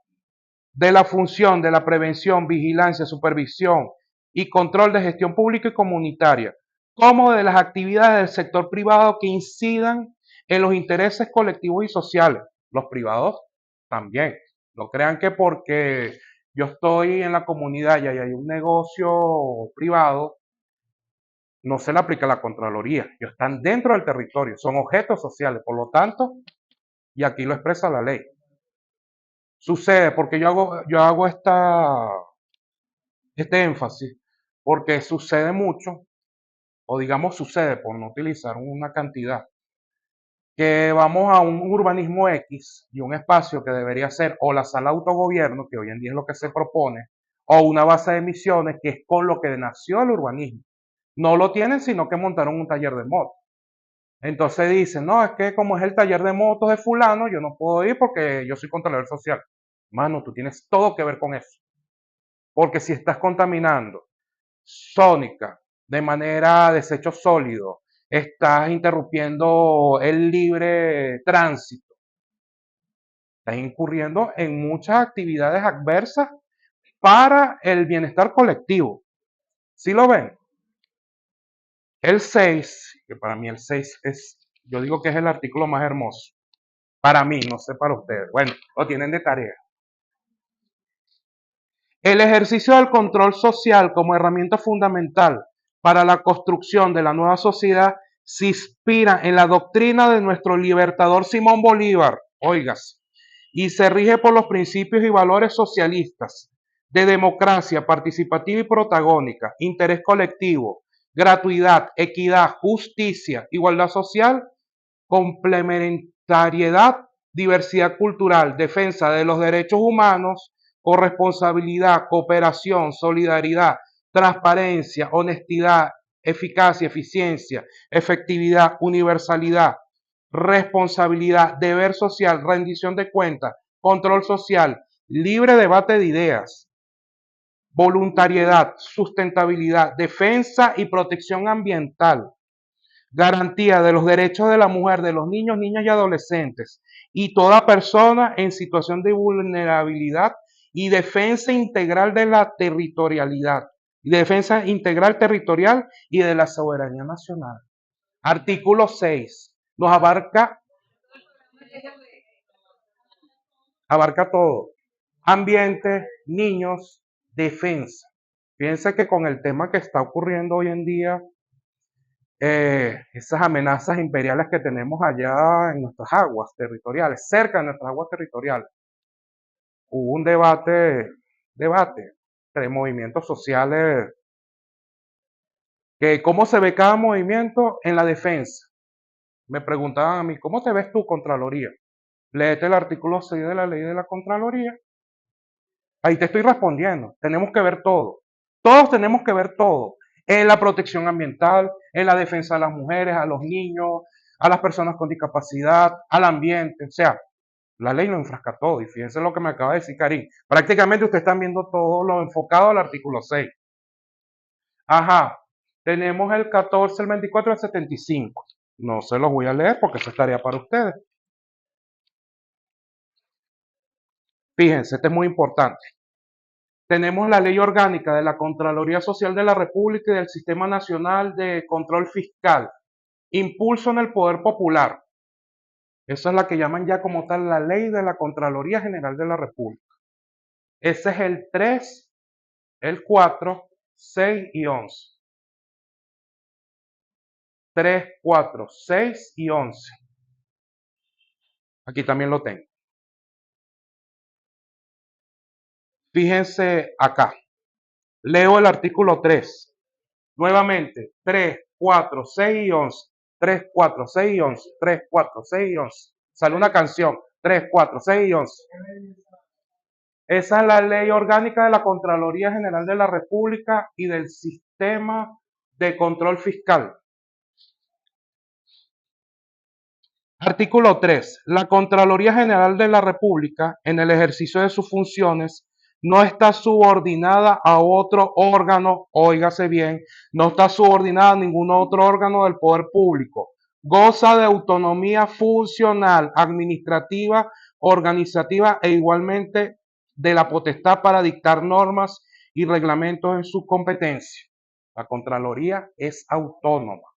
de la función de la prevención, vigilancia, supervisión y control de gestión pública y comunitaria, como de las actividades del sector privado que incidan en los intereses colectivos y sociales. Los privados también. No crean que porque yo estoy en la comunidad y hay un negocio privado, no se le aplica la Contraloría. Ellos están dentro del territorio, son objetos sociales, por lo tanto, y aquí lo expresa la ley. Sucede porque yo hago este énfasis, porque sucede mucho, o digamos sucede por no utilizar una cantidad, que vamos a un urbanismo X y un espacio que debería ser o la sala de autogobierno, que hoy en día es lo que se propone, o una base de emisiones, que es con lo que nació el urbanismo. No lo tienen, sino que montaron un taller de motos. Entonces dicen, no, es que como es el taller de motos de fulano, yo no puedo ir porque yo soy controlador social. Mano, tú tienes todo que ver con eso. Porque si estás contaminando sónica de manera desecho sólido, estás interrumpiendo el libre tránsito, estás incurriendo en muchas actividades adversas para el bienestar colectivo. ¿Sí lo ven? El 6, que para mí el 6 es, yo digo que es el artículo más hermoso. Para mí, no sé para ustedes. Bueno, lo tienen de tarea. El ejercicio del control social como herramienta fundamental para la construcción de la nueva sociedad se inspira en la doctrina de nuestro libertador Simón Bolívar, oigas, y se rige por los principios y valores socialistas de democracia participativa y protagónica, interés colectivo, gratuidad, equidad, justicia, igualdad social, complementariedad, diversidad cultural, defensa de los derechos humanos, corresponsabilidad, cooperación, solidaridad, transparencia, honestidad eficacia, eficiencia, efectividad, universalidad, responsabilidad, deber social, rendición de cuentas, control social, libre debate de ideas, voluntariedad, sustentabilidad, defensa y protección ambiental, garantía de los derechos de la mujer, de los niños, niñas y adolescentes, y toda persona en situación de vulnerabilidad y defensa integral de la territorialidad, y defensa integral territorial y de la soberanía nacional. Artículo 6. Nos abarca todo. Ambiente, niños, defensa. Fíjense que con el tema que está ocurriendo hoy en día, esas amenazas imperiales que tenemos allá en nuestras aguas territoriales, cerca de nuestras aguas territoriales, hubo un debate entre movimientos sociales, que cómo se ve cada movimiento en la defensa. Me preguntaban a mí, ¿cómo te ves tú, Contraloría? Léete el artículo 6 de la ley de la Contraloría. Ahí te estoy respondiendo. Tenemos que ver todo. Todos tenemos que ver todo. En la protección ambiental, en la defensa de las mujeres, a los niños, a las personas con discapacidad, al ambiente. O sea, la ley lo enfrasca todo. Y fíjense lo que me acaba de decir Karim. Prácticamente ustedes están viendo todo lo enfocado al artículo 6. Ajá. Tenemos el 14, el 24 y el 75. No se los voy a leer porque eso es tarea para ustedes. Fíjense, este es muy importante. Tenemos la Ley Orgánica de la Contraloría Social de la República y del Sistema Nacional de Control Fiscal. Impulso en el Poder Popular. Esa es la que llaman ya como tal la Ley de la Contraloría General de la República. Ese es el 3, el 4, 6 y 11. 3, 4, 6 y 11. Aquí también lo tengo. Fíjense acá. Leo el artículo 3. Nuevamente, 3, 4, 6 y 11. 3, 4, 6 y 11. 3, 4, 6 y 11. Sale una canción. 3, 4, 6 y 11. Esa es la ley orgánica de la Contraloría General de la República y del Sistema de Control Fiscal. Artículo 3. La Contraloría General de la República, en el ejercicio de sus funciones, no está subordinada a otro órgano, óigase bien, no está subordinada a ningún otro órgano del poder público. Goza de autonomía funcional, administrativa, organizativa e igualmente de la potestad para dictar normas y reglamentos en su competencia. La Contraloría es autónoma.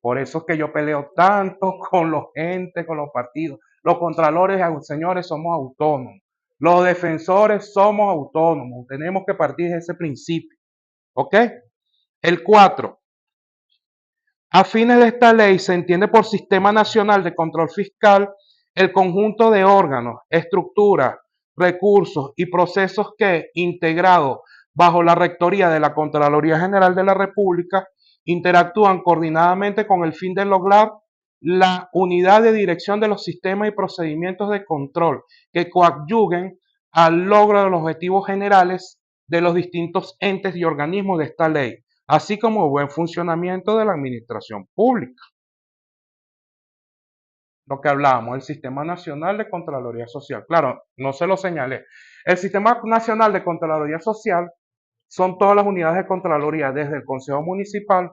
Por eso es que yo peleo tanto con los entes, con los partidos. Los contralores, señores, somos autónomos. Los defensores somos autónomos. Tenemos que partir de ese principio. ¿Ok? El 4. A fines de esta ley se entiende por Sistema Nacional de Control Fiscal el conjunto de órganos, estructuras, recursos y procesos que, integrados bajo la rectoría de la Contraloría General de la República, interactúan coordinadamente con el fin de lograr la unidad de dirección de los sistemas y procedimientos de control que coadyuguen al logro de los objetivos generales de los distintos entes y organismos de esta ley, así como el buen funcionamiento de la administración pública. Lo que hablábamos, el Sistema Nacional de Contraloría Social. Claro, no se lo señalé. El Sistema Nacional de Contraloría Social son todas las unidades de Contraloría, desde el Consejo Municipal,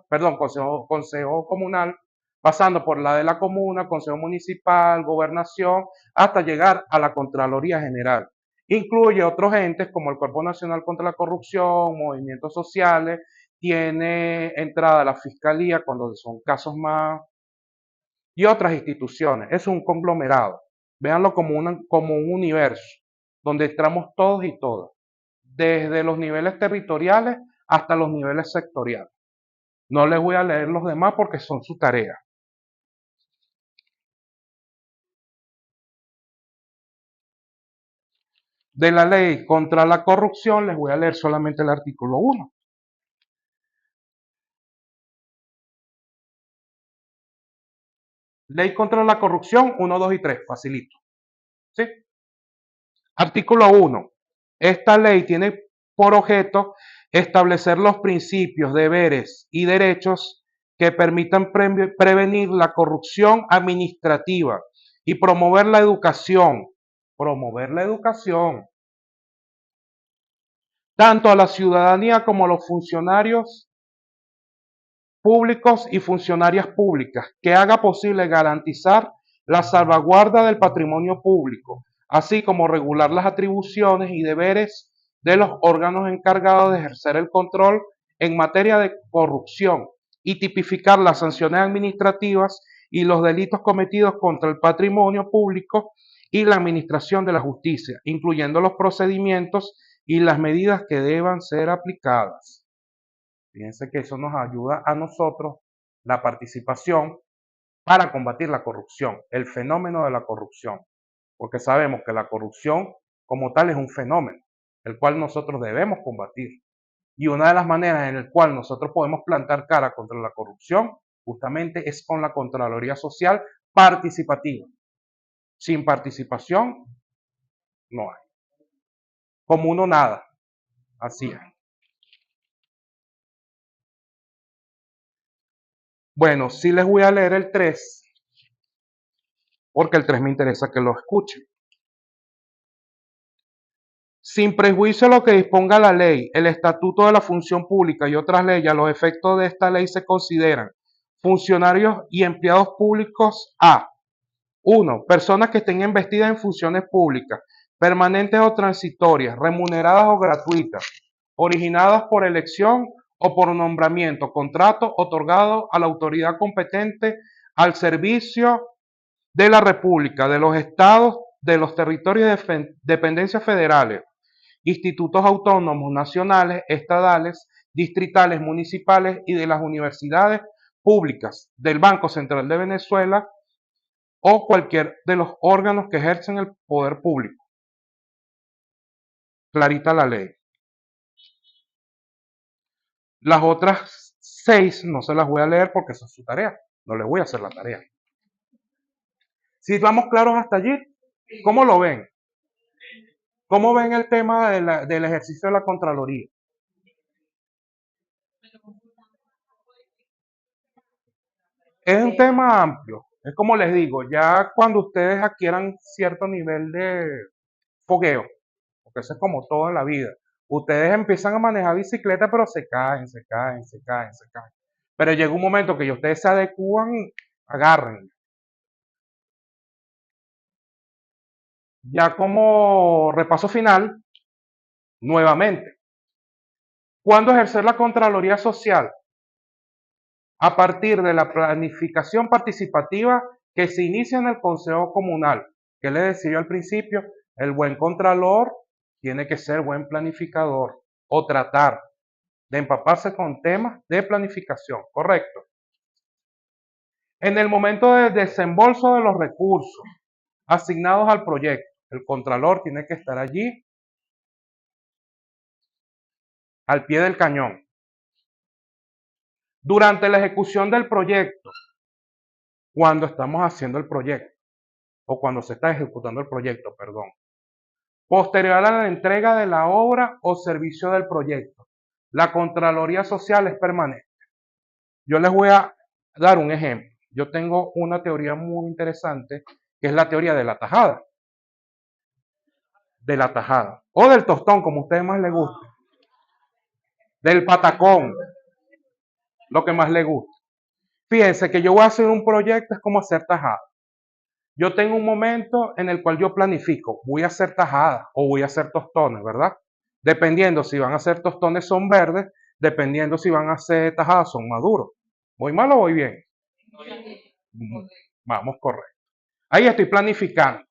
Consejo Comunal, pasando por la de la Comuna, Consejo Municipal, Gobernación, hasta llegar a la Contraloría General. Incluye otros entes como el Cuerpo Nacional contra la Corrupción, movimientos sociales, tiene entrada la Fiscalía cuando son casos más, y otras instituciones. Es un conglomerado. Véanlo como un universo, donde entramos todos y todas, desde los niveles territoriales hasta los niveles sectoriales. No les voy a leer los demás porque son su tarea. De la ley contra la corrupción les voy a leer solamente el artículo 1. Ley contra la corrupción 1, 2 y 3, facilito. ¿Sí? Artículo 1. Esta ley tiene por objeto establecer los principios, deberes y derechos que permitan prevenir la corrupción administrativa y promover la educación. Promover la educación tanto a la ciudadanía como a los funcionarios públicos y funcionarias públicas, que haga posible garantizar la salvaguarda del patrimonio público, así como regular las atribuciones y deberes de los órganos encargados de ejercer el control en materia de corrupción y tipificar las sanciones administrativas y los delitos cometidos contra el patrimonio público y la administración de la justicia, incluyendo los procedimientos y las medidas que deban ser aplicadas. Fíjense que eso nos ayuda a nosotros, la participación, para combatir la corrupción, el fenómeno de la corrupción, porque sabemos que la corrupción como tal es un fenómeno, el cual nosotros debemos combatir. Y una de las maneras en la cual nosotros podemos plantar cara contra la corrupción, justamente es con la Contraloría Social participativa. Sin participación, no hay. Como uno nada, así es. Bueno, sí les voy a leer el 3, porque el 3 me interesa que lo escuchen. Sin prejuicio de lo que disponga la ley, el Estatuto de la Función Pública y otras leyes, a los efectos de esta ley se consideran funcionarios y empleados públicos a 1. Personas que estén investidas en funciones públicas, permanentes o transitorias, remuneradas o gratuitas, originadas por elección o por nombramiento, contrato otorgado a la autoridad competente al servicio de la República, de los estados, de los territorios de dependencias federales, institutos autónomos nacionales, estadales, distritales, municipales y de las universidades públicas, del Banco Central de Venezuela o cualquier de los órganos que ejercen el poder público. Clarita la ley. Las otras 6 no se las voy a leer porque esa es su tarea. No les voy a hacer la tarea. Si vamos claros hasta allí, ¿cómo lo ven? ¿Cómo ven el tema del ejercicio de la Contraloría? Es un tema amplio. Es como les digo, ya cuando ustedes adquieran cierto nivel de fogueo, porque eso es como todo en la vida, ustedes empiezan a manejar bicicleta, pero se caen. Pero llega un momento que ya ustedes se adecúan, agarren. Ya como repaso final, nuevamente, ¿cuándo ejercer la Contraloría Social? A partir de la planificación participativa que se inicia en el Consejo Comunal. ¿Qué les decía yo al principio? El buen contralor tiene que ser buen planificador o tratar de empaparse con temas de planificación, ¿correcto? En el momento del desembolso de los recursos asignados al proyecto, el contralor tiene que estar allí al pie del cañón. Durante la ejecución del proyecto, cuando estamos haciendo el proyecto, o cuando se está ejecutando el proyecto, perdón. Posterior a la entrega de la obra o servicio del proyecto, la Contraloría Social es permanente. Yo les voy a dar un ejemplo. Yo tengo una teoría muy interesante, que es la teoría de la tajada. De la tajada. O del tostón, como a ustedes más les guste. Del patacón, lo que más les guste. Fíjense que yo voy a hacer un proyecto, es como hacer tajada. Yo tengo un momento en el cual yo planifico, voy a hacer tajadas o voy a hacer tostones, ¿verdad? Dependiendo si van a hacer tostones son verdes, dependiendo si van a hacer tajadas son maduros. ¿Voy mal o voy bien? Vamos, correcto. Ahí estoy planificando.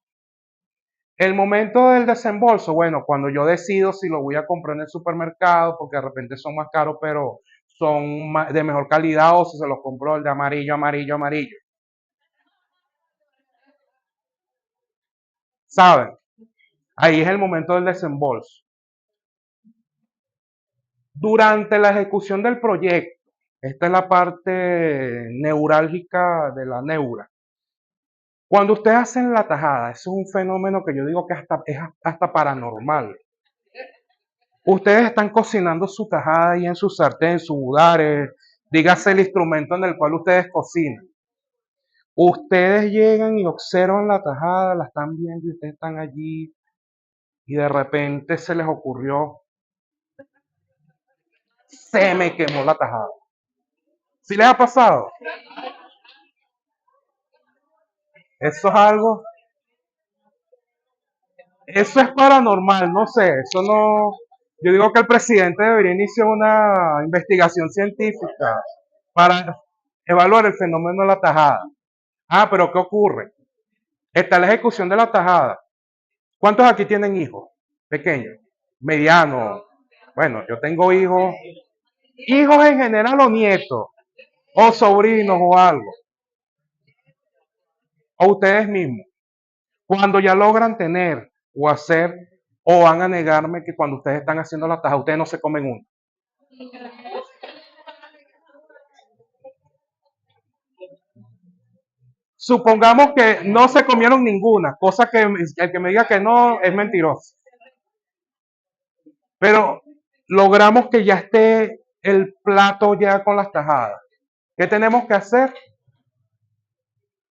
El momento del desembolso, bueno, cuando yo decido si lo voy a comprar en el supermercado, porque de repente son más caros, pero son de mejor calidad, o si se los compro el de amarillo. ¿Saben? Ahí es el momento del desembolso. Durante la ejecución del proyecto, esta es la parte neurálgica de la neura. Cuando ustedes hacen la tajada, eso es un fenómeno que yo digo que es hasta paranormal. Ustedes están cocinando su tajada ahí en su sartén, su budare, dígase el instrumento en el cual ustedes cocinan. Ustedes llegan y observan la tajada, la están viendo y ustedes están allí y de repente se les ocurrió, se me quemó la tajada. ¿Sí les ha pasado? Eso es algo, eso es paranormal, no sé, eso no, yo digo que el presidente debería iniciar una investigación científica para evaluar el fenómeno de la tajada. Ah, pero ¿qué ocurre? Está la ejecución de la tajada. ¿Cuántos aquí tienen hijos? Pequeños, medianos. Bueno, yo tengo hijos, hijos en general o nietos, o sobrinos o algo, o ustedes mismos. Cuando ya logran tener o hacer, o van a negarme que cuando ustedes están haciendo la tajada, ustedes no se comen uno. Supongamos que no se comieron ninguna, cosa que el que me diga que no es mentiroso. Pero logramos que ya esté el plato ya con las tajadas. ¿Qué tenemos que hacer?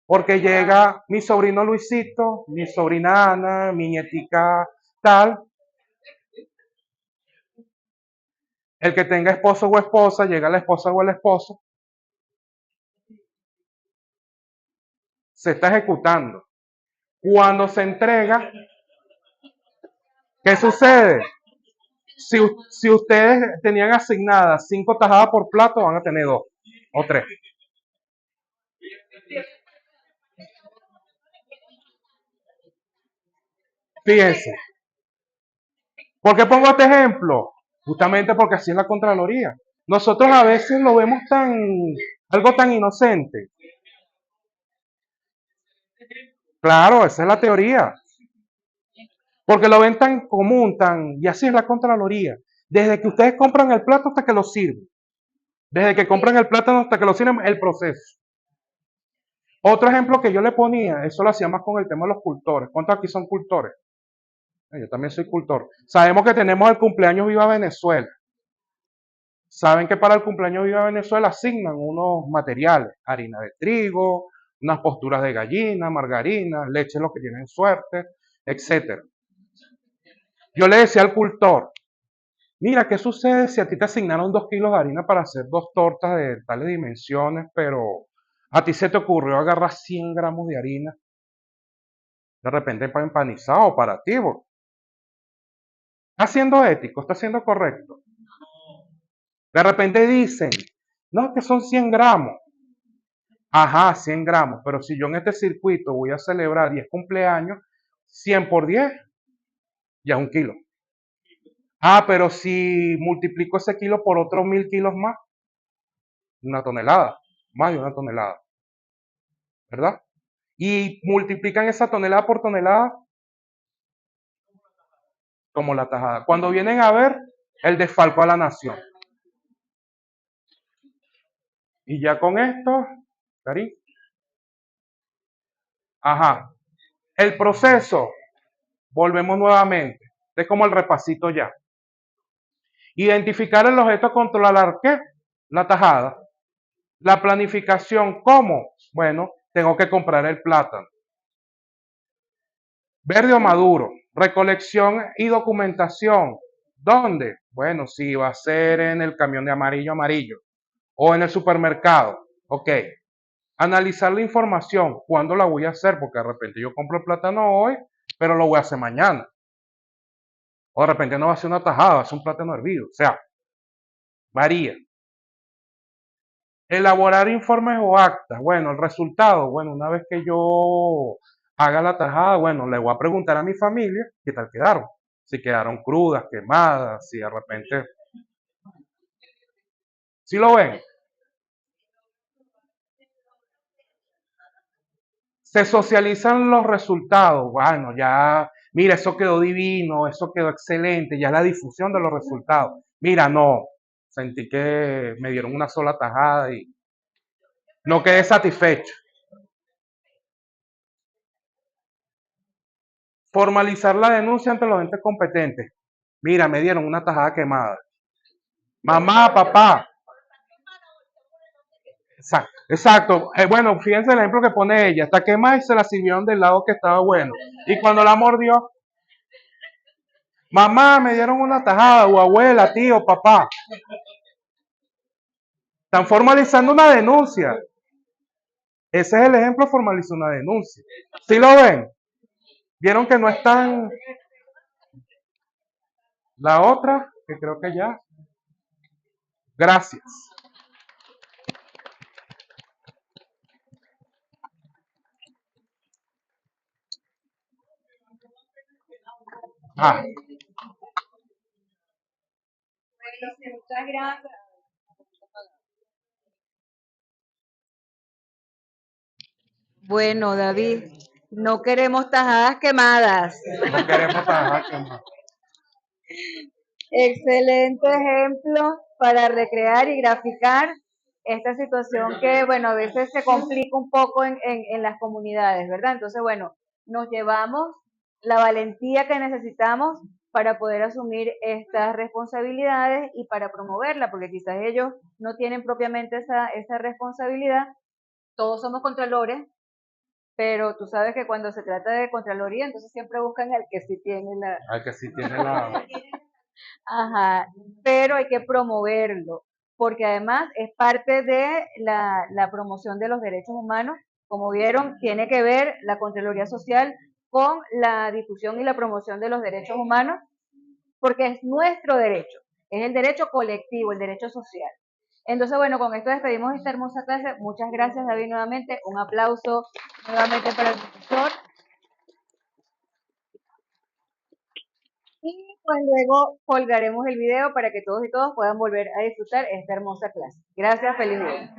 Porque llega mi sobrino Luisito, mi sobrina Ana, mi nietica tal. El que tenga esposo o esposa, llega la esposa o el esposo, se está ejecutando. Cuando se entrega, ¿qué sucede? Si ustedes tenían asignadas 5 tajadas por plato, van a tener 2 o 3. Fíjense. ¿Por qué pongo este ejemplo? Justamente porque así es la Contraloría. Nosotros a veces lo vemos algo tan inocente. Claro, esa es la teoría. Porque lo ven tan común, y así es la Contraloría. Desde que ustedes compran el plato hasta que lo sirven. Desde que compran el plátano hasta que lo sirven, el proceso. Otro ejemplo que yo le ponía, eso lo hacía más con el tema de los cultores. ¿Cuántos aquí son cultores? Yo también soy cultor. Sabemos que tenemos el cumpleaños Viva Venezuela. Saben que para el cumpleaños Viva Venezuela asignan unos materiales, harina de trigo, unas posturas de gallina, margarina, leche, los que tienen suerte, etc. Yo le decía al cultor, mira, ¿qué sucede si a ti te asignaron 2 kilos de harina para hacer 2 tortas de tales dimensiones, pero a ti se te ocurrió agarrar 100 gramos de harina? De repente para empanizado o para ti, ¿está siendo ético? ¿Está siendo correcto? De repente dicen, no, que son 100 gramos. Ajá, 100 gramos, pero si yo en este circuito voy a celebrar 10 cumpleaños, 100 por 10, ya es 1 kilo. Ah, pero si multiplico ese kilo por otros 1000 kilos más, una tonelada, más de una tonelada, ¿verdad? Y multiplican esa tonelada por tonelada como la tajada. Cuando vienen a ver el desfalco a la nación. Y ya con esto, Karim, ajá, el proceso, volvemos nuevamente, es como el repasito ya. Identificar el objeto a controlar, ¿qué? La tajada. La planificación, ¿cómo? Bueno, tengo que comprar el plátano. Verde o maduro. Recolección y documentación. ¿Dónde? Bueno, si va a ser en el camión de amarillo, amarillo. O en el supermercado. Ok. Analizar la información. ¿Cuándo la voy a hacer? Porque de repente yo compro el plátano hoy, pero lo voy a hacer mañana. O de repente no va a ser una tajada, va a ser un plátano hervido. O sea, varía. Elaborar informes o actas. Bueno, el resultado, bueno, una vez que yo haga la tajada, bueno, le voy a preguntar a mi familia qué tal quedaron. Si quedaron crudas, quemadas, si de repente... ¿Sí lo ven? Se socializan los resultados. Bueno, ya, mira, eso quedó divino, eso quedó excelente, ya la difusión de los resultados. Mira, no, sentí que me dieron una sola tajada y no quedé satisfecho. Formalizar la denuncia ante los entes competentes. Mira, me dieron una tajada quemada. Mamá, papá. Exacto. Bueno, fíjense el ejemplo que pone ella. Está quemada y se la sirvieron del lado que estaba bueno. Y cuando la mordió, mamá, me dieron una tajada, o abuela, tío, papá. Están formalizando una denuncia. Ese es el ejemplo, formalizar una denuncia. ¿Sí lo ven? ¿Vieron que no están? La otra, que creo que ya. Gracias. Ah, Muchas gracias. Bueno, David, no queremos tajadas quemadas. no queremos tajadas quemadas. Excelente ejemplo para recrear y graficar esta situación que, bueno, a veces se complica un poco en las comunidades, ¿verdad? Entonces, bueno, nos llevamos la valentía que necesitamos para poder asumir estas responsabilidades y para promoverla, porque quizás ellos no tienen propiamente esa responsabilidad. Todos somos contralores, pero tú sabes que cuando se trata de Contraloría, entonces siempre buscan al que sí tiene la... Al que sí tiene la... Ajá, pero hay que promoverlo, porque además es parte de la promoción de los derechos humanos. Como vieron, tiene que ver la Contraloría Social con la difusión y la promoción de los derechos humanos, porque es nuestro derecho, es el derecho colectivo, el derecho social. Entonces, bueno, con esto despedimos esta hermosa clase. Muchas gracias, David, nuevamente. Un aplauso nuevamente para el profesor. Y pues luego colgaremos el video para que todos y todas puedan volver a disfrutar esta hermosa clase. Gracias, feliz día.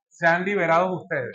Sean liberados ustedes.